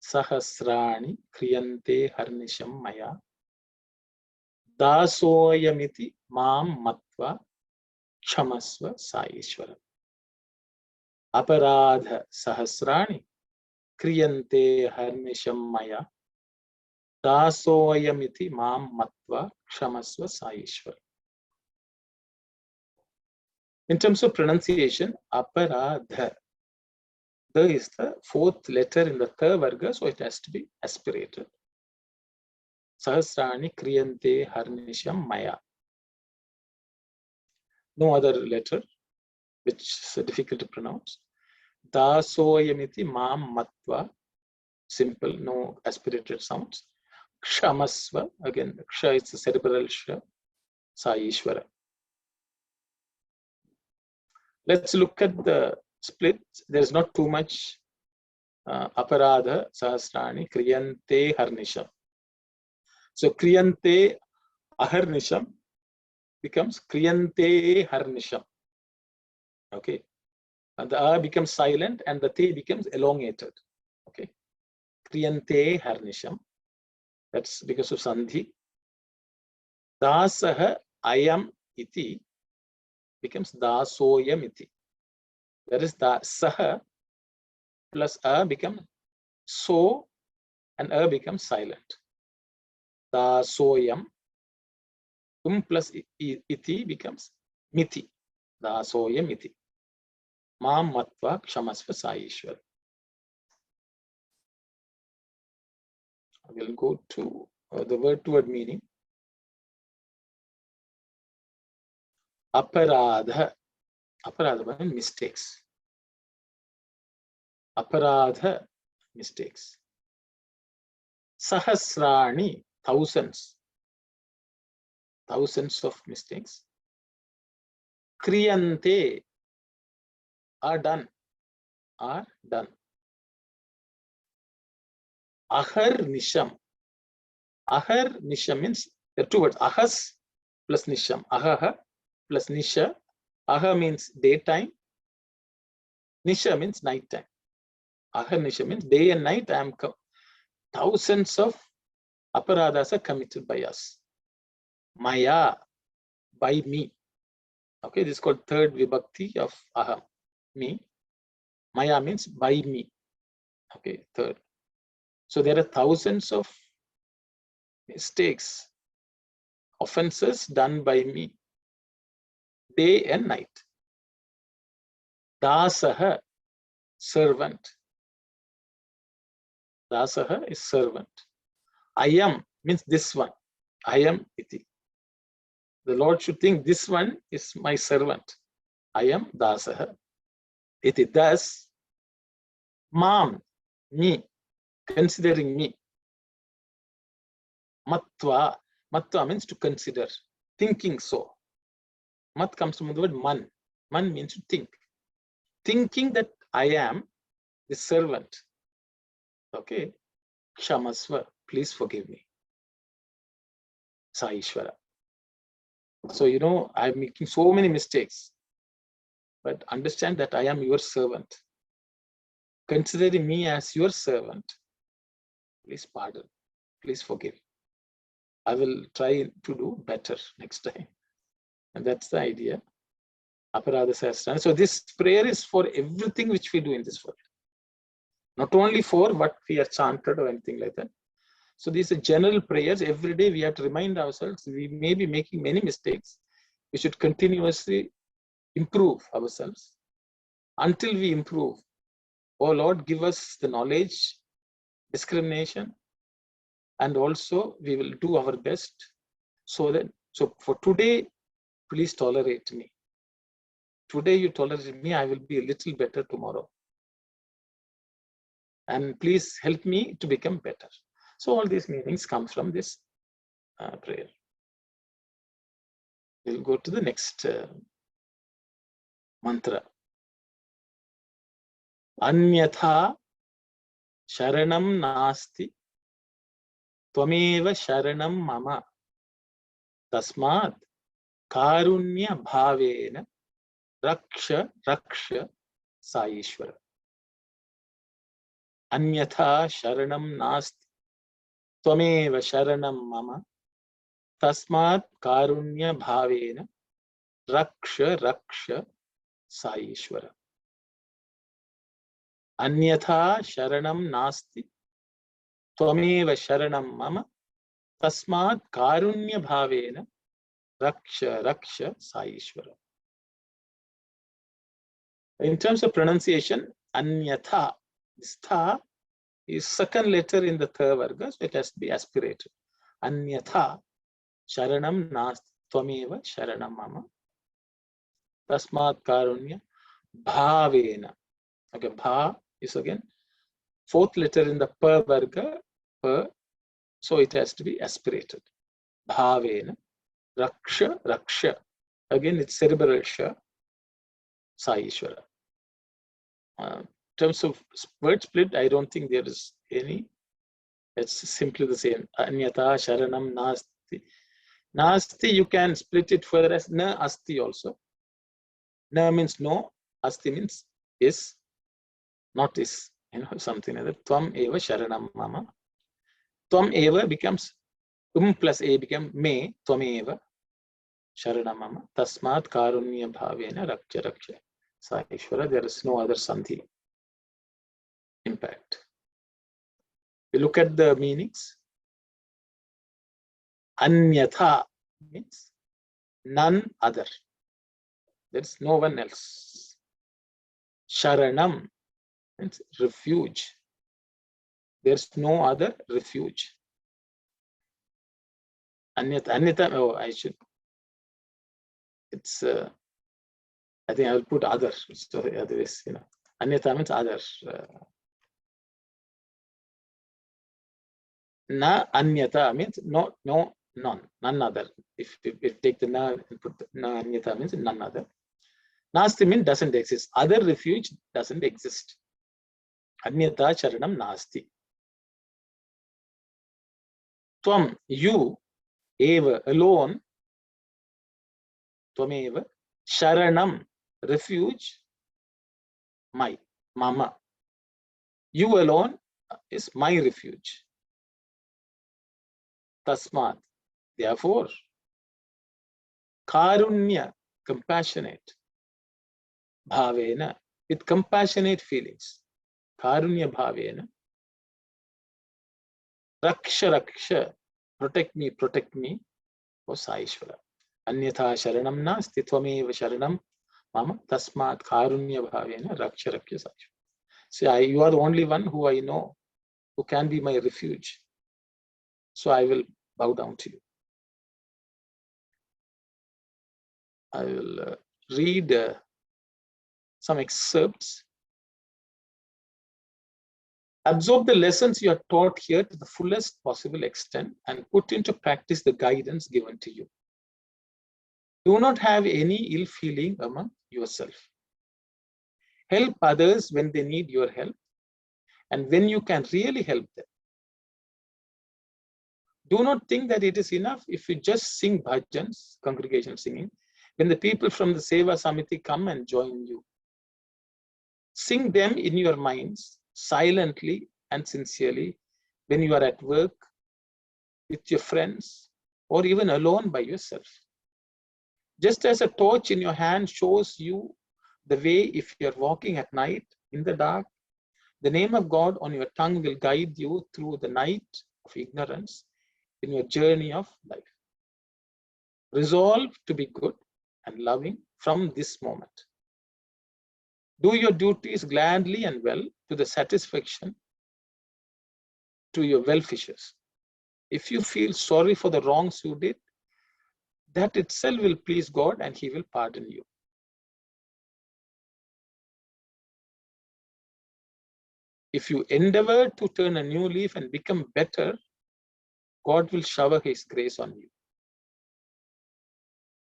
sahasrani kriyante harnisham maya dasoyamiti mam matva kshamasva saishvara. Aparadha sahasrani kriyante harnisham maya dasoyamiti mam matva kshamasva saishvara. In terms of pronunciation, aparadha. The is the 4th letter in the third varga, so it has to be aspirated. Sahasrani kriyante harnisham maya. No other letter, which is difficult to pronounce. Dasoyamiti mam matva. Simple, no aspirated sounds. Kshamasva, again, ksha is the cerebral ksha. Sa Ishvara. Let's look at the split. There's not too much. Aparadha sahasrani kriyante harnisham. So kriyante aharnisham becomes kriyante harnisham. Okay. And the a becomes silent and the te becomes elongated. Okay. Kriyante harnisham. That's because of sandhi. Dasaha ayam iti becomes dasoyam iti. That is the saha plus a becomes so and a becomes silent. Dasoyam plus iti becomes miti. Dasoyam iti. Mam matva kshamasva sa Ishvara. We'll go to the word-to-word meaning. Aparadha. Aparadha means mistakes. Aparadha, mistakes. Sahasrani, thousands. Thousands of mistakes. Kriyante, are done. Are done. Aharnisham. Aharnisham means there are two words. Ahas plus nisham. Ahaha plus nisha. Aha means daytime. Nisha means nighttime. Aharnisha means day and night. Thousands of aparadhas are committed by us. Maya, by me. Okay, this is called third vibhakti of aham. Me. Maya means by me. Okay, third. So there are thousands of mistakes, offenses done by me, day and night. Dasaha, servant. Dasaha is servant. Ayam means this one. Ayam iti. The Lord should think this one is my servant. Ayam dasaha. Iti. Thus, mam, me, considering me. Matva. Matva means to consider. Thinking so. Mat comes from the word man. Man means to think. Thinking that I am the servant. Okay. Kshamasva. Please forgive me. Sa Ishvara. So, you know, I'm making so many mistakes. But understand that I am your servant. Considering me as your servant, please pardon. Please forgive. I will try to do better next time. And that's the idea. Aparadha Sahasrana. So this prayer is for everything which we do in this world. Not only for what we are chanted or anything like that. So these are general prayers. Every day we have to remind ourselves we may be making many mistakes. We should continuously improve ourselves. Until we improve, oh Lord, give us the knowledge, discrimination, and also we will do our best. So for today, please tolerate me. Today you tolerate me, I will be a little better tomorrow. And please help me to become better. So all these meanings come from this prayer. We'll go to the next mantra. Anyatha sharanam nasti tvameva sharanam mama tasmat karunya bhavena raksha raksha sa Ishvara. Anyatha sharanam nasti tvameva sharanam mama tasmat karunya bhavena raksha raksha sa Ishvara. Anyatha sharanam nasti tvameva sharanam mama tasmat karunya bhavena raksha raksha sa Ishvara. In terms of pronunciation, anyatha, this tha is second letter in the third varga, so it has to be aspirated. Anyatha sharanam nasti tvameva sharanam mama tasmat karunya bhavena. Okay, bha is again fourth letter in the pa varga, pa, so it has to be aspirated. Bhavena, raksha, raksha. Again, it's cerebral sha, sa ishvara. In terms of word split, I don't think there is any. It's simply the same. Anyata, sharanam, nasti. Nasti, you can split it further as na asti also. Na means no, asti means is, not is, something like that. Tvam eva sharanam mama. Tvam eva becomes plus a become me, tvam eva sharanam mama. Tasmat karunya bhavena raksha raksha. Sa ishvara, there is no other sandhi impact. We look at the meanings. Anyatha means none other. There's no one else. Sharanam means refuge. There's no other refuge. Anyatha, oh, I should. It's, I think I will put other. So otherwise, Anyatha means other. Na anyata means no, none other. If take the na and put the na anyata means none other. Nasti means doesn't exist. Other refuge doesn't exist. Anyata sharanam nasti. Tvam, you, eva, alone. Tvameva, sharanam, refuge, my, mama. You alone is my refuge. Tasmat, therefore, karunya, compassionate, bhavena, with compassionate feelings. Karunya bhavena, raksha raksha, protect me, O Saishvara. Anyatha sharanam nasti tvameva sharanam mama tasmat karunya bhavena raksha raksha Saishvara. See, you are the only one who I know who can be my refuge. So I will bow down to you. I will read some excerpts. Absorb the lessons you are taught here to the fullest possible extent and put into practice the guidance given to you. Do not have any ill feeling among yourself. Help others when they need your help and when you can really help them. Do not think that it is enough if you just sing bhajans, congregation singing, when the people from the Seva Samiti come and join you. Sing them in your minds, silently and sincerely, when you are at work, with your friends, or even alone by yourself. Just as a torch in your hand shows you the way if you are walking at night in the dark, the name of God on your tongue will guide you through the night of ignorance in your journey of life. Resolve to be good and loving from this moment. Do your duties gladly and well to the satisfaction to your well-wishers. If you feel sorry for the wrongs you did, that itself will please God and He will pardon you. If you endeavor to turn a new leaf and become better, God will shower His grace on you.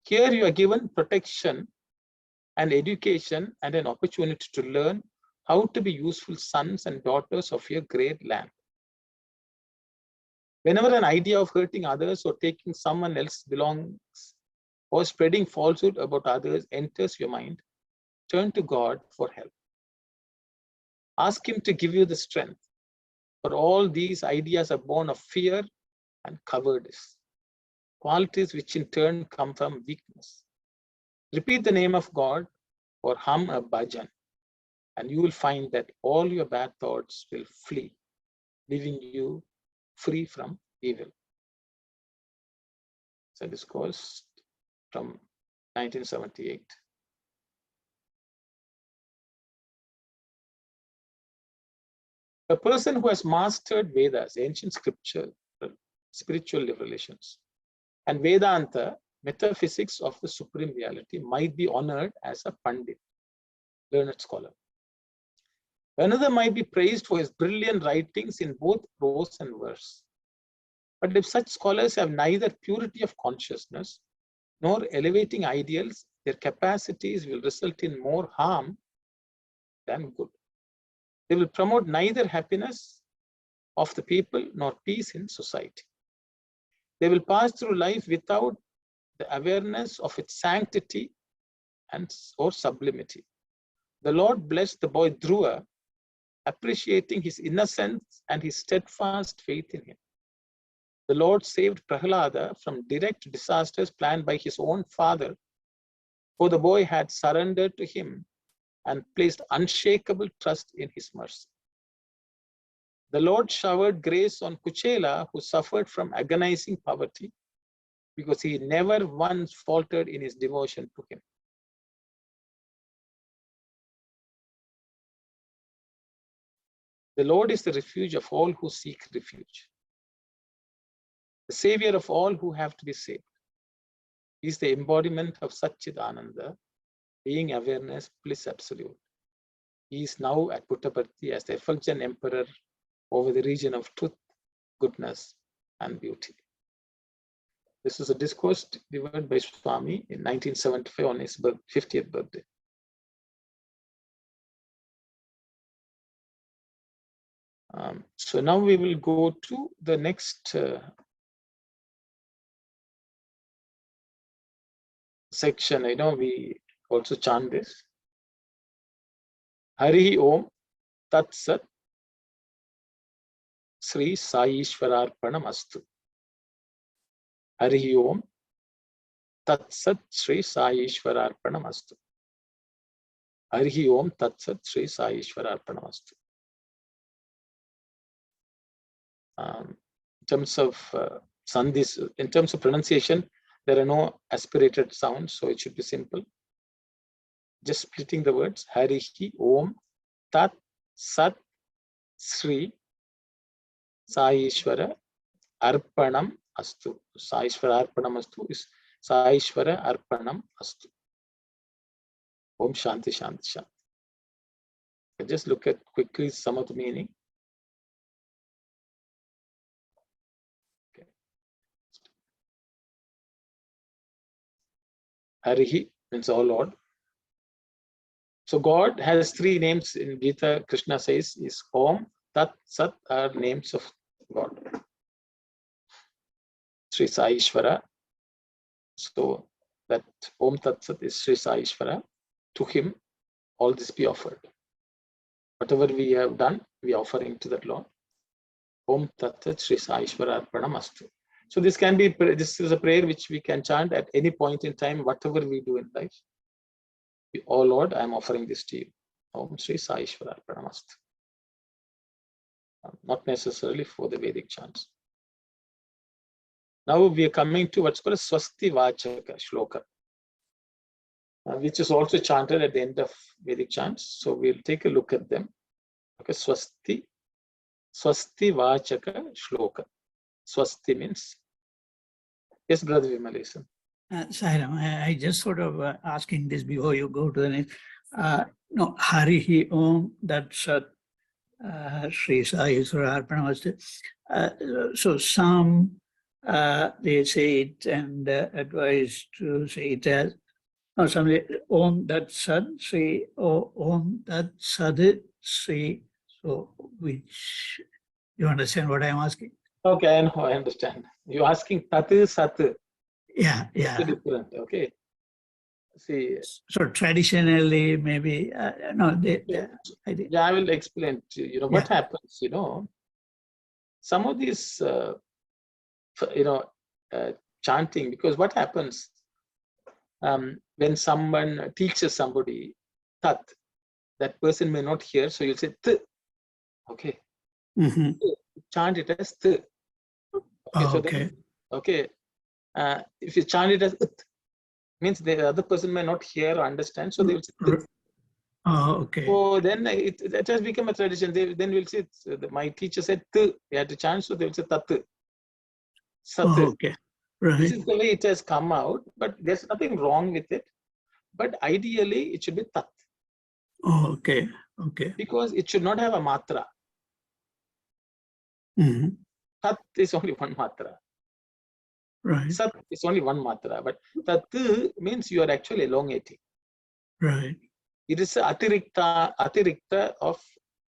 Here you are given protection and education and an opportunity to learn how to be useful sons and daughters of your great land. Whenever an idea of hurting others or taking someone else's belongings or spreading falsehood about others enters your mind, turn to God for help. Ask Him to give you the strength, for all these ideas are born of fear and cowardice, qualities which in turn come from weakness. Repeat the name of God or hum a bhajan, and you will find that all your bad thoughts will flee, leaving you free from evil. So this goes from 1978. A person who has mastered Vedas, ancient scripture, spiritual revelations, and Vedanta, metaphysics of the supreme reality, might be honored as a Pandit, learned scholar. Another might be praised for his brilliant writings in both prose and verse. But if such scholars have neither purity of consciousness nor elevating ideals, their capacities will result in more harm than good. They will promote neither happiness of the people nor peace in society. They will pass through life without the awareness of its sanctity or sublimity. The Lord blessed the boy Dhruva, appreciating his innocence and his steadfast faith in him. The Lord saved Prahlada from direct disasters planned by his own father, for the boy had surrendered to him and placed unshakable trust in his mercy. The Lord showered grace on Kuchela, who suffered from agonizing poverty, because he never once faltered in his devotion to him. The Lord is the refuge of all who seek refuge, the savior of all who have to be saved. He is the embodiment of Satchidananda, being awareness, bliss absolute. He is now at Puttaparthi as the effulgent emperor over the region of truth, goodness, and beauty. This is a discourse delivered by Swami in 1975 on his 50th birthday. So now we will go to the next section. I know we also chant this. Hari Om Tat Sat Sri Sai Ishwararpanam Astu. Hari Om Tat Sat Sri Sai Ishwararpanam Astu. Hari Om Tat Sat Sri Sai Ishwararpanam Astu. In terms of sandhis, in terms of pronunciation, there are no aspirated sounds, so it should be simple. Just splitting the words. Harihi Om Tat Sat Sri Sai Ishwara Arpanam Astu. Sai Ishwara Arpanam Astu is Sai Ishwara Arpanam Astu. Om Shanti Shanti Shanti. Just look at quickly some of the meaning. Harihi means O Lord. So God has three names in Gita. Krishna says is Om, Tat, Sat are names of God. Sri Sai Ishvara. So that Om Tat Sat is Sri Sai Ishvara. To him, all this be offered. Whatever we have done, we are offering to that Lord. Om Tat Sat Sri Sai Ishvara Arpanam Astu. So this can be, this is a prayer which we can chant at any point in time, whatever we do in life. Oh Lord, I am offering this to you. Om Sri Sai Ishvara Arpanam Astu. Not necessarily for the Vedic chants. Now we are coming to what's called a Swasti Vachaka Shloka, which is also chanted at the end of Vedic chants. So we'll take a look at them. Okay, Swasti Vachaka Shloka. Swasti means. Yes, Brother Vimalesan. Sairam, I just sort of asking this before you go to the next. No, Harihi Om, that's Sri Sai Ishvara Arpanam Astu. So some they say it and advise to say it as, no, some Om Tat Sat Sri, Om Tat Sad Sri. So which, you understand what I'm asking? Okay, I know, I understand. You're asking Tat Sat. Yeah. Different, okay. See. So traditionally, maybe, no, I think. Yeah, I will explain to you. What happens, some of these, chanting, because what happens when someone teaches somebody Tat, that person may not hear, so you'll say T. Okay. Mm-hmm. Chant it as T. Okay. If you chant it as Ut, means the other person may not hear or understand, so they will say T. Okay. So then it has become a tradition. Then we'll say, my teacher said T, we had to chant, so they will say Tat. Sat. Okay. Right. This is the way it has come out, but there's nothing wrong with it. But ideally, it should be Tat. Oh, okay. Okay. Because it should not have a matra. Mhm. Tat is only one matra. Right. Sat is only one matra. But tat means you are actually elongating. Right. It is atirikta of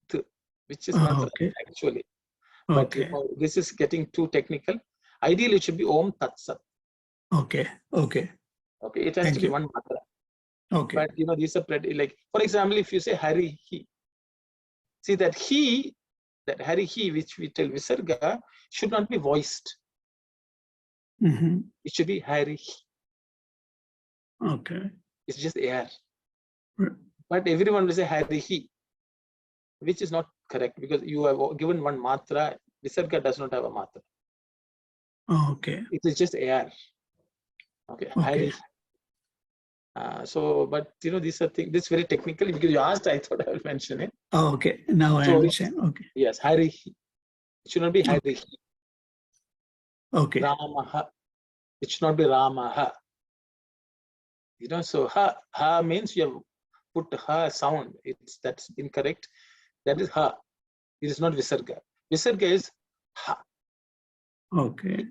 th, which is not Okay. right actually. But Okay. this is getting too technical. Ideally, it should be Om Tat Sat. Okay. Okay. Okay, it has Thank to be you. one matra. Okay. But these are pretty, like, for example, if you say Hari He, see that he, that Hari He, which we tell Visarga, should not be voiced. Mhm. It should be Hari He. Okay. It's just air. Right. But everyone will say Hari He, which is not correct because you have given one matra. Visarga does not have a matra. Okay. It is just air. Okay, Hari. So, but these are things. This is very technical because you asked. I thought I will mention it. Okay. Now I So understand. Okay. yes, Hari. It should not be Hari. Okay. Ramaha. It should not be Ramaha. So ha means you have put ha sound. That's incorrect. That is ha. It is not visarga. Visarga is ha. Okay.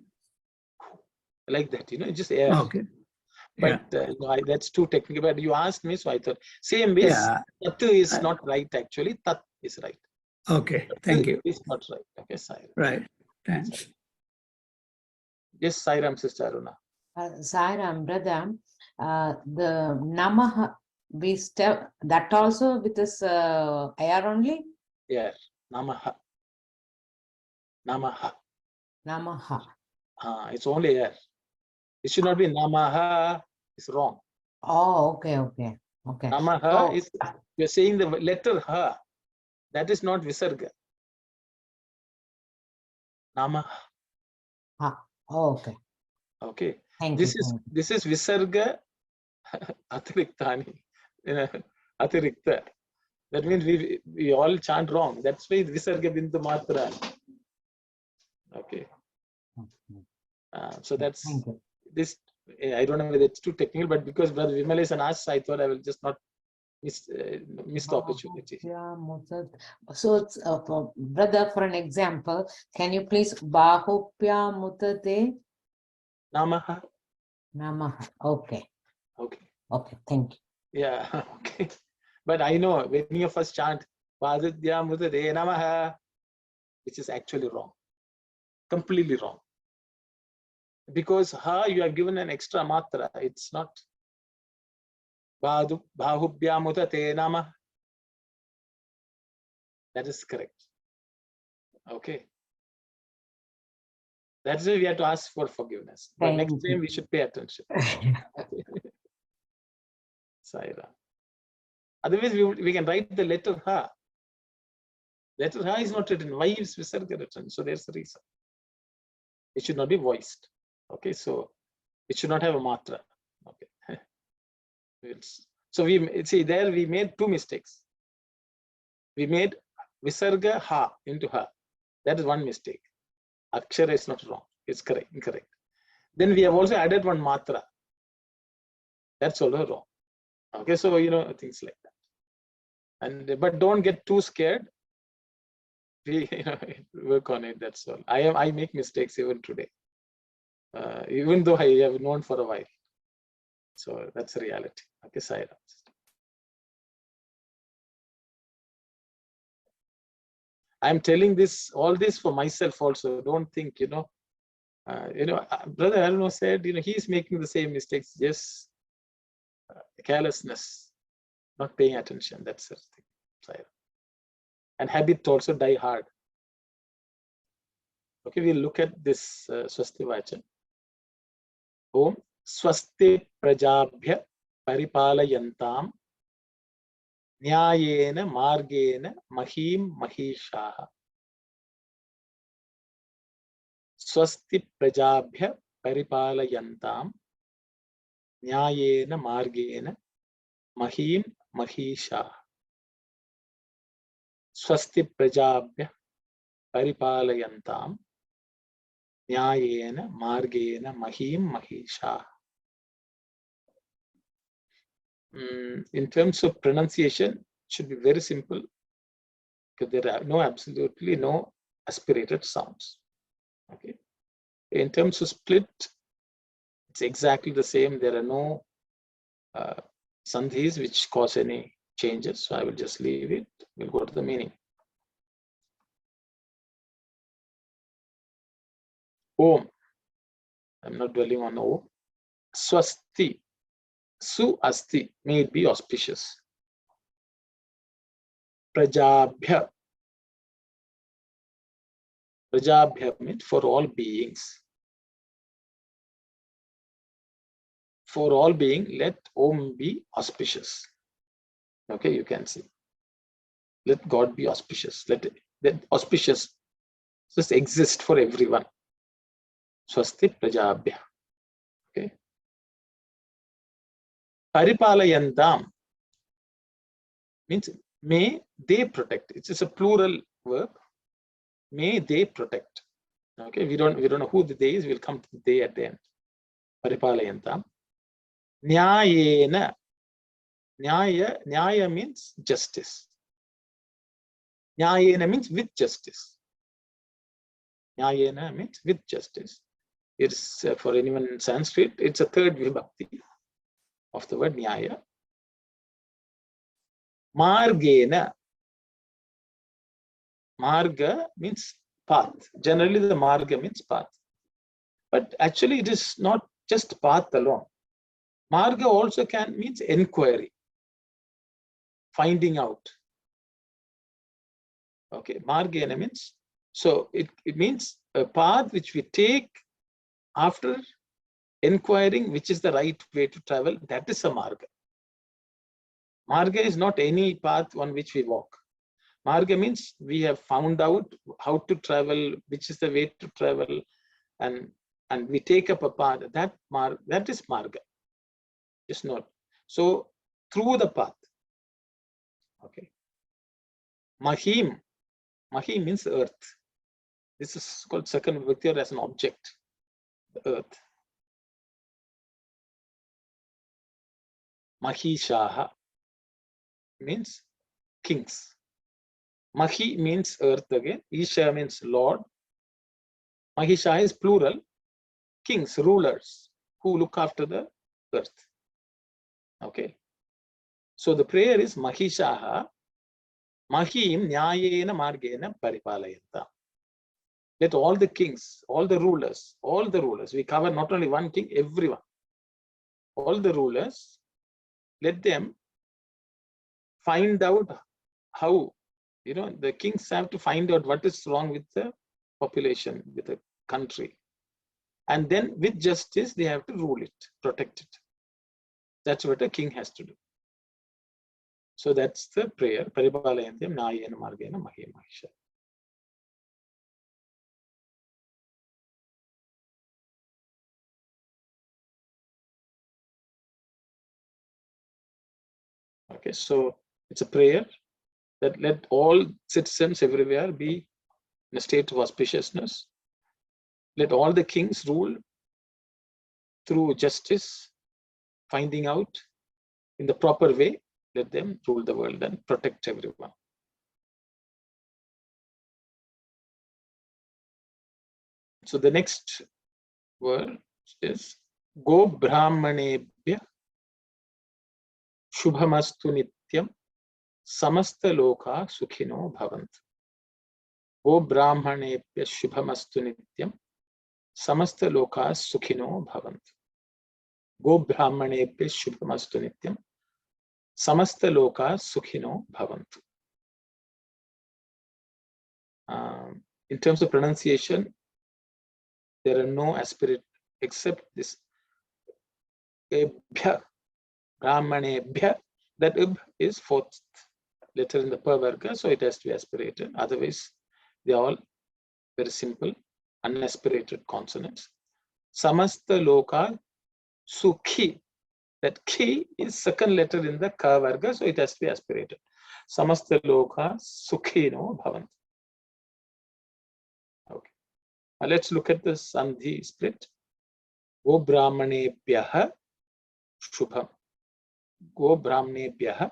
Like that. It's just air. Okay. But that's too technical. But you asked me, so I thought same way. Tat is not right actually. Tat is right. Okay. Thank you. It's not right. Okay, Sai. Right. Thanks. Yes, Sairam, Sister Aruna. Sairam, brother, the Namaha, we step that also with this air only? Yeah, Namaha. Namaha. Namaha. It's only air. It should not be Namaha. It's wrong. Oh, okay, okay, okay. Namaha is, you're saying the letter ha. That is not Visarga. Namaha. Oh, okay. Okay. Thank This you. is Visarga Atiriktani. Atirikta. That means we all chant wrong. That's why Visarga Bindu Matra. Okay. So that's this. I don't know whether it's too technical, but because Brother Vimal is an asked, I thought I will just not miss the opportunity. So, it's, brother, for an example, can you please Bahupya Mutate Namaha. Namaha? Okay. Okay. Okay. Thank you. Yeah. Okay. But I know many of us chant Padidya Mudade Namaha, which is actually wrong. Completely wrong. Because ha, you have given an extra matra. It's not Bahubhya Mudate Namah. That is correct. Okay. That's why we have to ask for forgiveness. But next time we should pay attention. Saira. Otherwise, we can write the letter ha. Letter ha is not written. Why is Visarga written? So there's the reason. It should not be voiced. Okay, so it should not have a matra. Okay. So we see there we made two mistakes. We made Visarga ha into ha. That is one mistake. Akshara is not wrong. It's correct, incorrect. Then we have also added one matra. That's also wrong. Okay, so things like that. And but don't get too scared. We work on it. That's all. I make mistakes even today, even though I have known for a while. So that's a reality. Okay, Saira. I'm telling all this for myself also. Don't think, Brother Aruna said, he's making the same mistakes, just carelessness, not paying attention. That's the thing. Saira. And habit also die hard. Okay, we'll look at this Swasti Vachan. Om Swasti Prajabhya Paripalayantam Nyayena Margena Mahim Mahishaha. Swasti Prajabhya Paripalayantam Nyayena Margena Mahim Mahishaha. Swasti Prajabhya Paripalayantam Nyayena Margena Mahim Mahishaha. In terms of pronunciation, should be very simple because there are absolutely no aspirated sounds. Okay. In terms of split, it's exactly the same. There are no sandhis which cause any changes. So I will just leave it. We'll go to the meaning. Om. I'm not dwelling on Om. Swasti. Su asti. May it be auspicious. Prajabhya. Prajabhya means for all beings. For all being, let Om be auspicious. Okay, you can see. Let God be auspicious. Let auspicious just exist for everyone. Swasti Prajabhya. Okay. Paripalayantam means may they protect. It is a plural verb. May they protect. Okay, we don't know who the they is. We'll come to the they at the end. Paripalayantam. Nyayena. Nyaya means justice. Nyayena means with justice. Nyayena means with justice. It's for anyone in Sanskrit, it's a third vibhakti of the word Nyaya. Margena. Marga means path. Generally, the marga means path. But actually, it is not just path alone. Marga also means inquiry, finding out. Okay, margena means, so it means a path which we take after inquiring which is the right way to travel. That is a marga. Marga is not any path on which we walk. Marga means we have found out how to travel, which is the way to travel, and we take up a path. That is marga. Just not. So through the path. Okay. Mahim. Mahim means earth. This is called second vibhakti as an object. The earth. Mahishaha means kings. Mahi means earth again. Isha means Lord. Mahisha is plural. Kings, rulers who look after the earth. Okay. So the prayer is Mahishaha Mahim Nyayena Margena Paripalayanta. Let all the kings, all the rulers, we cover not only one king, everyone. All the rulers, let them find out how, the kings have to find out what is wrong with the population, with the country. And then with justice, they have to rule it, protect it. That's what a king has to do. So that's the prayer. Paripalayantam Nayena Margena Mahe Mahisha. Okay, so it's a prayer that let all citizens everywhere be in a state of auspiciousness. Let all the kings rule through justice, finding out in the proper way. Let them rule the world and protect everyone. So the next word is Go Brahmanebhya Shubhamastu Nityam Samasta Loka Sukhino Bhavantu. Go Brahmanebhya Shubhamastu Nityam Samasta Loka Sukhino Bhavantu. Go Brahmanebhya Shubhamastu Nityam Samasta Loka Sukhino Bhavantu. In terms of pronunciation, there are no aspirate except this ebhya, brahmanebhya. That ib is fourth letter in the parvarga, so it has to be aspirated. Otherwise, they are all very simple, unaspirated consonants. Samasta loka sukhi. That ki is second letter in the ka varga, so it has to be aspirated. Samasta loka sukhino bhavantu. Okay. Now let's look at the sandhi split. Go brahmanebhyaha shubham. Go brahmanebhyaha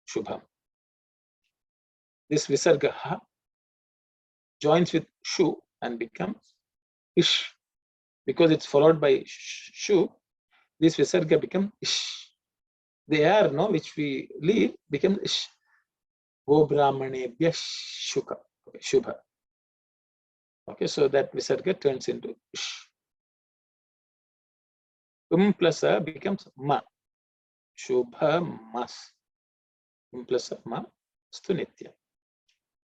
shubham. this visarga ha joins with shu and becomes ish. Because it's followed by shu, this visarga becomes ish. The air, no, which we leave becomes ish. Go brahmanebhya shubha. Okay, so that visarga turns into ish. Plus a becomes ma. Shubha mas. Plus a ma stu nitya.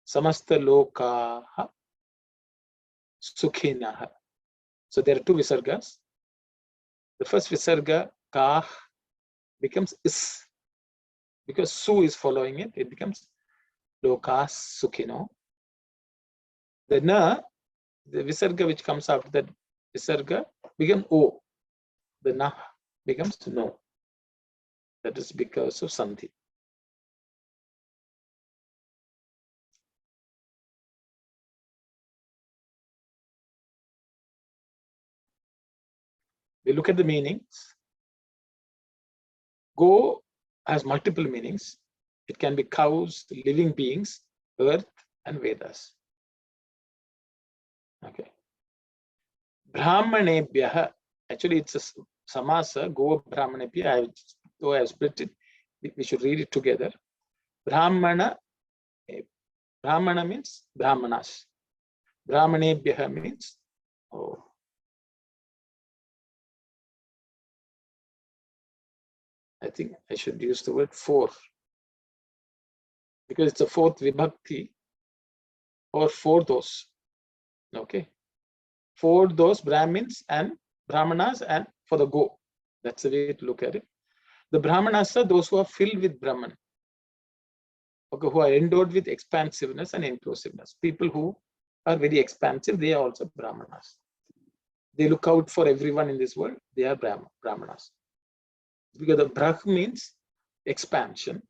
Samasta lokaha sukhinaha. So there are two visargas. The first visarga kah becomes is. Because su is following it, it becomes lokas sukhino. The na, the visarga which comes after that visarga becomes o. The na becomes no. That is because of sandhi. We look at the meanings. Go has multiple meanings. It can be cows, living beings, earth, and Vedas. Okay. Brahmanebhyaha. Actually, it's a samasa. Go brahmanebhya. Though I have split it, we should read it together. Brahmana. Brahmana means brahmanas. Brahmanebhyaha means I think I should use the word four, because it's a fourth vibhakti, or for those. Okay. For those Brahmins and Brahmanas, and for the go. That's the way to look at it. The Brahmanas are those who are filled with Brahman. Okay, who are endowed with expansiveness and inclusiveness. People who are very expansive, they are also Brahmanas. They look out for everyone in this world, they are Brahmanas. Because the Brah means expansion.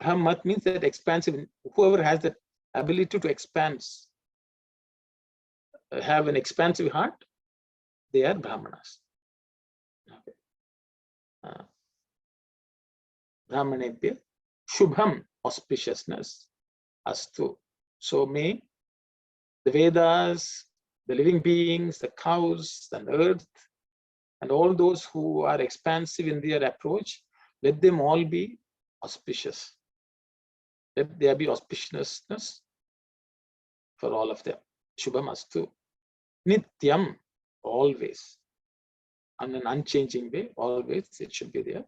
Brahmat means that expansive, whoever has that ability to expand, have an expansive heart, they are Brahmanas. Okay. Brahmanebhya Shubham, auspiciousness, astu. So may the Vedas, the living beings, the cows and earth, and all those who are expansive in their approach, let them all be auspicious. Let there be auspiciousness for all of them. Shubham astu. Nityam, always. On an unchanging way, always it should be there.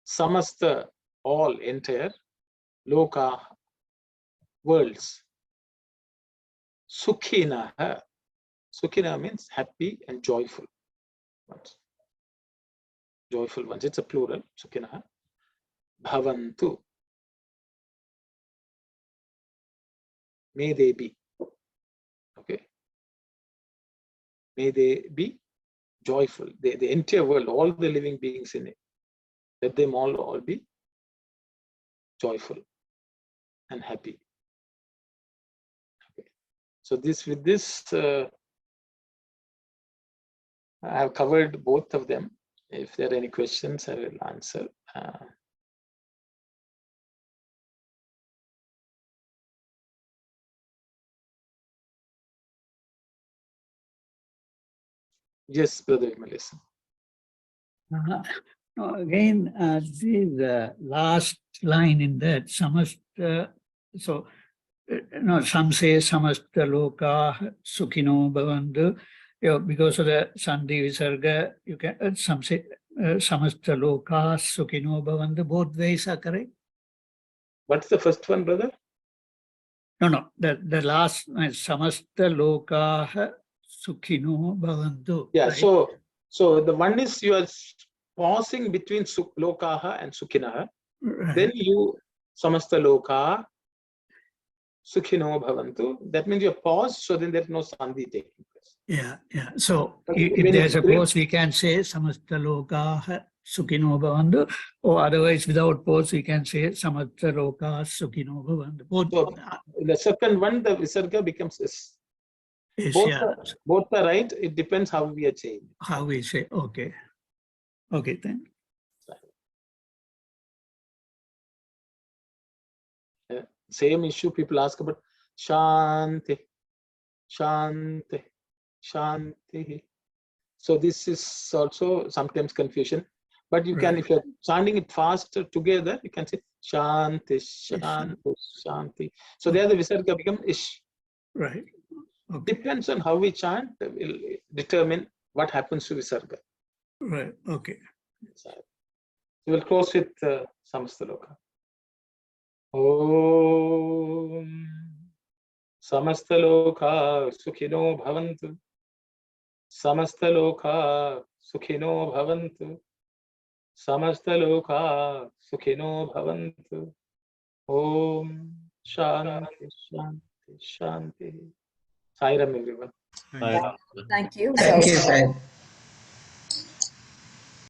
Samasta, all, entire. Loka, worlds. Sukhinaha. Sukhina means happy and joyful ones. Joyful ones. It's a plural. Sukhinaha. Bhavantu. May they be. Okay. May they be joyful. The entire world, all the living beings in it, let them all be joyful and happy. Okay. So with this, I have covered both of them. If there are any questions, I will answer. Yes, Brother Melissa. No, again, the last line in that, samasta, so, no, some say samasta loka sukhino bhavantu. Because of the sandhi visarga, you can, some say samasta loka sukhino bhavantu. Both ways are correct. What's the first one, brother? No, the last, samasta loka sukhino bhavantu. Yeah, right? so the one is you are pausing between lokaha and sukhinaha. Right. Then you samasta loka sukhino bhavantu. That means you pause, so then there's no sandhi taking place. Yeah. So But if there's a pause, we can say samasta loka sukhino bhavantu, or otherwise without pause, we can say samasta loka sukhino bhavantu. Both, So the second one, the visarga becomes is. is, Both are right. It depends how we are changing. how we say, okay. Okay, then. same issue people ask about Shanti, Shanti, Shanti. So this is also sometimes confusion. But you can, if you're chanting it fast together, you can say Shanti, Shanti, Shanti. So there the Visarga becomes Ish. Right. Okay. Depends on how we chant, will determine what happens to Visarga. Right. Okay. So we'll close with Samastaloka. Om Samastaloka Sukhino Bhavantu. Samastaloka Sukhino Bhavantu. Samastaloka Sukhino Bhavantu. Om Shanti, Shanti, Shanti. Sairam, everyone. Thank you. Thank you, sir.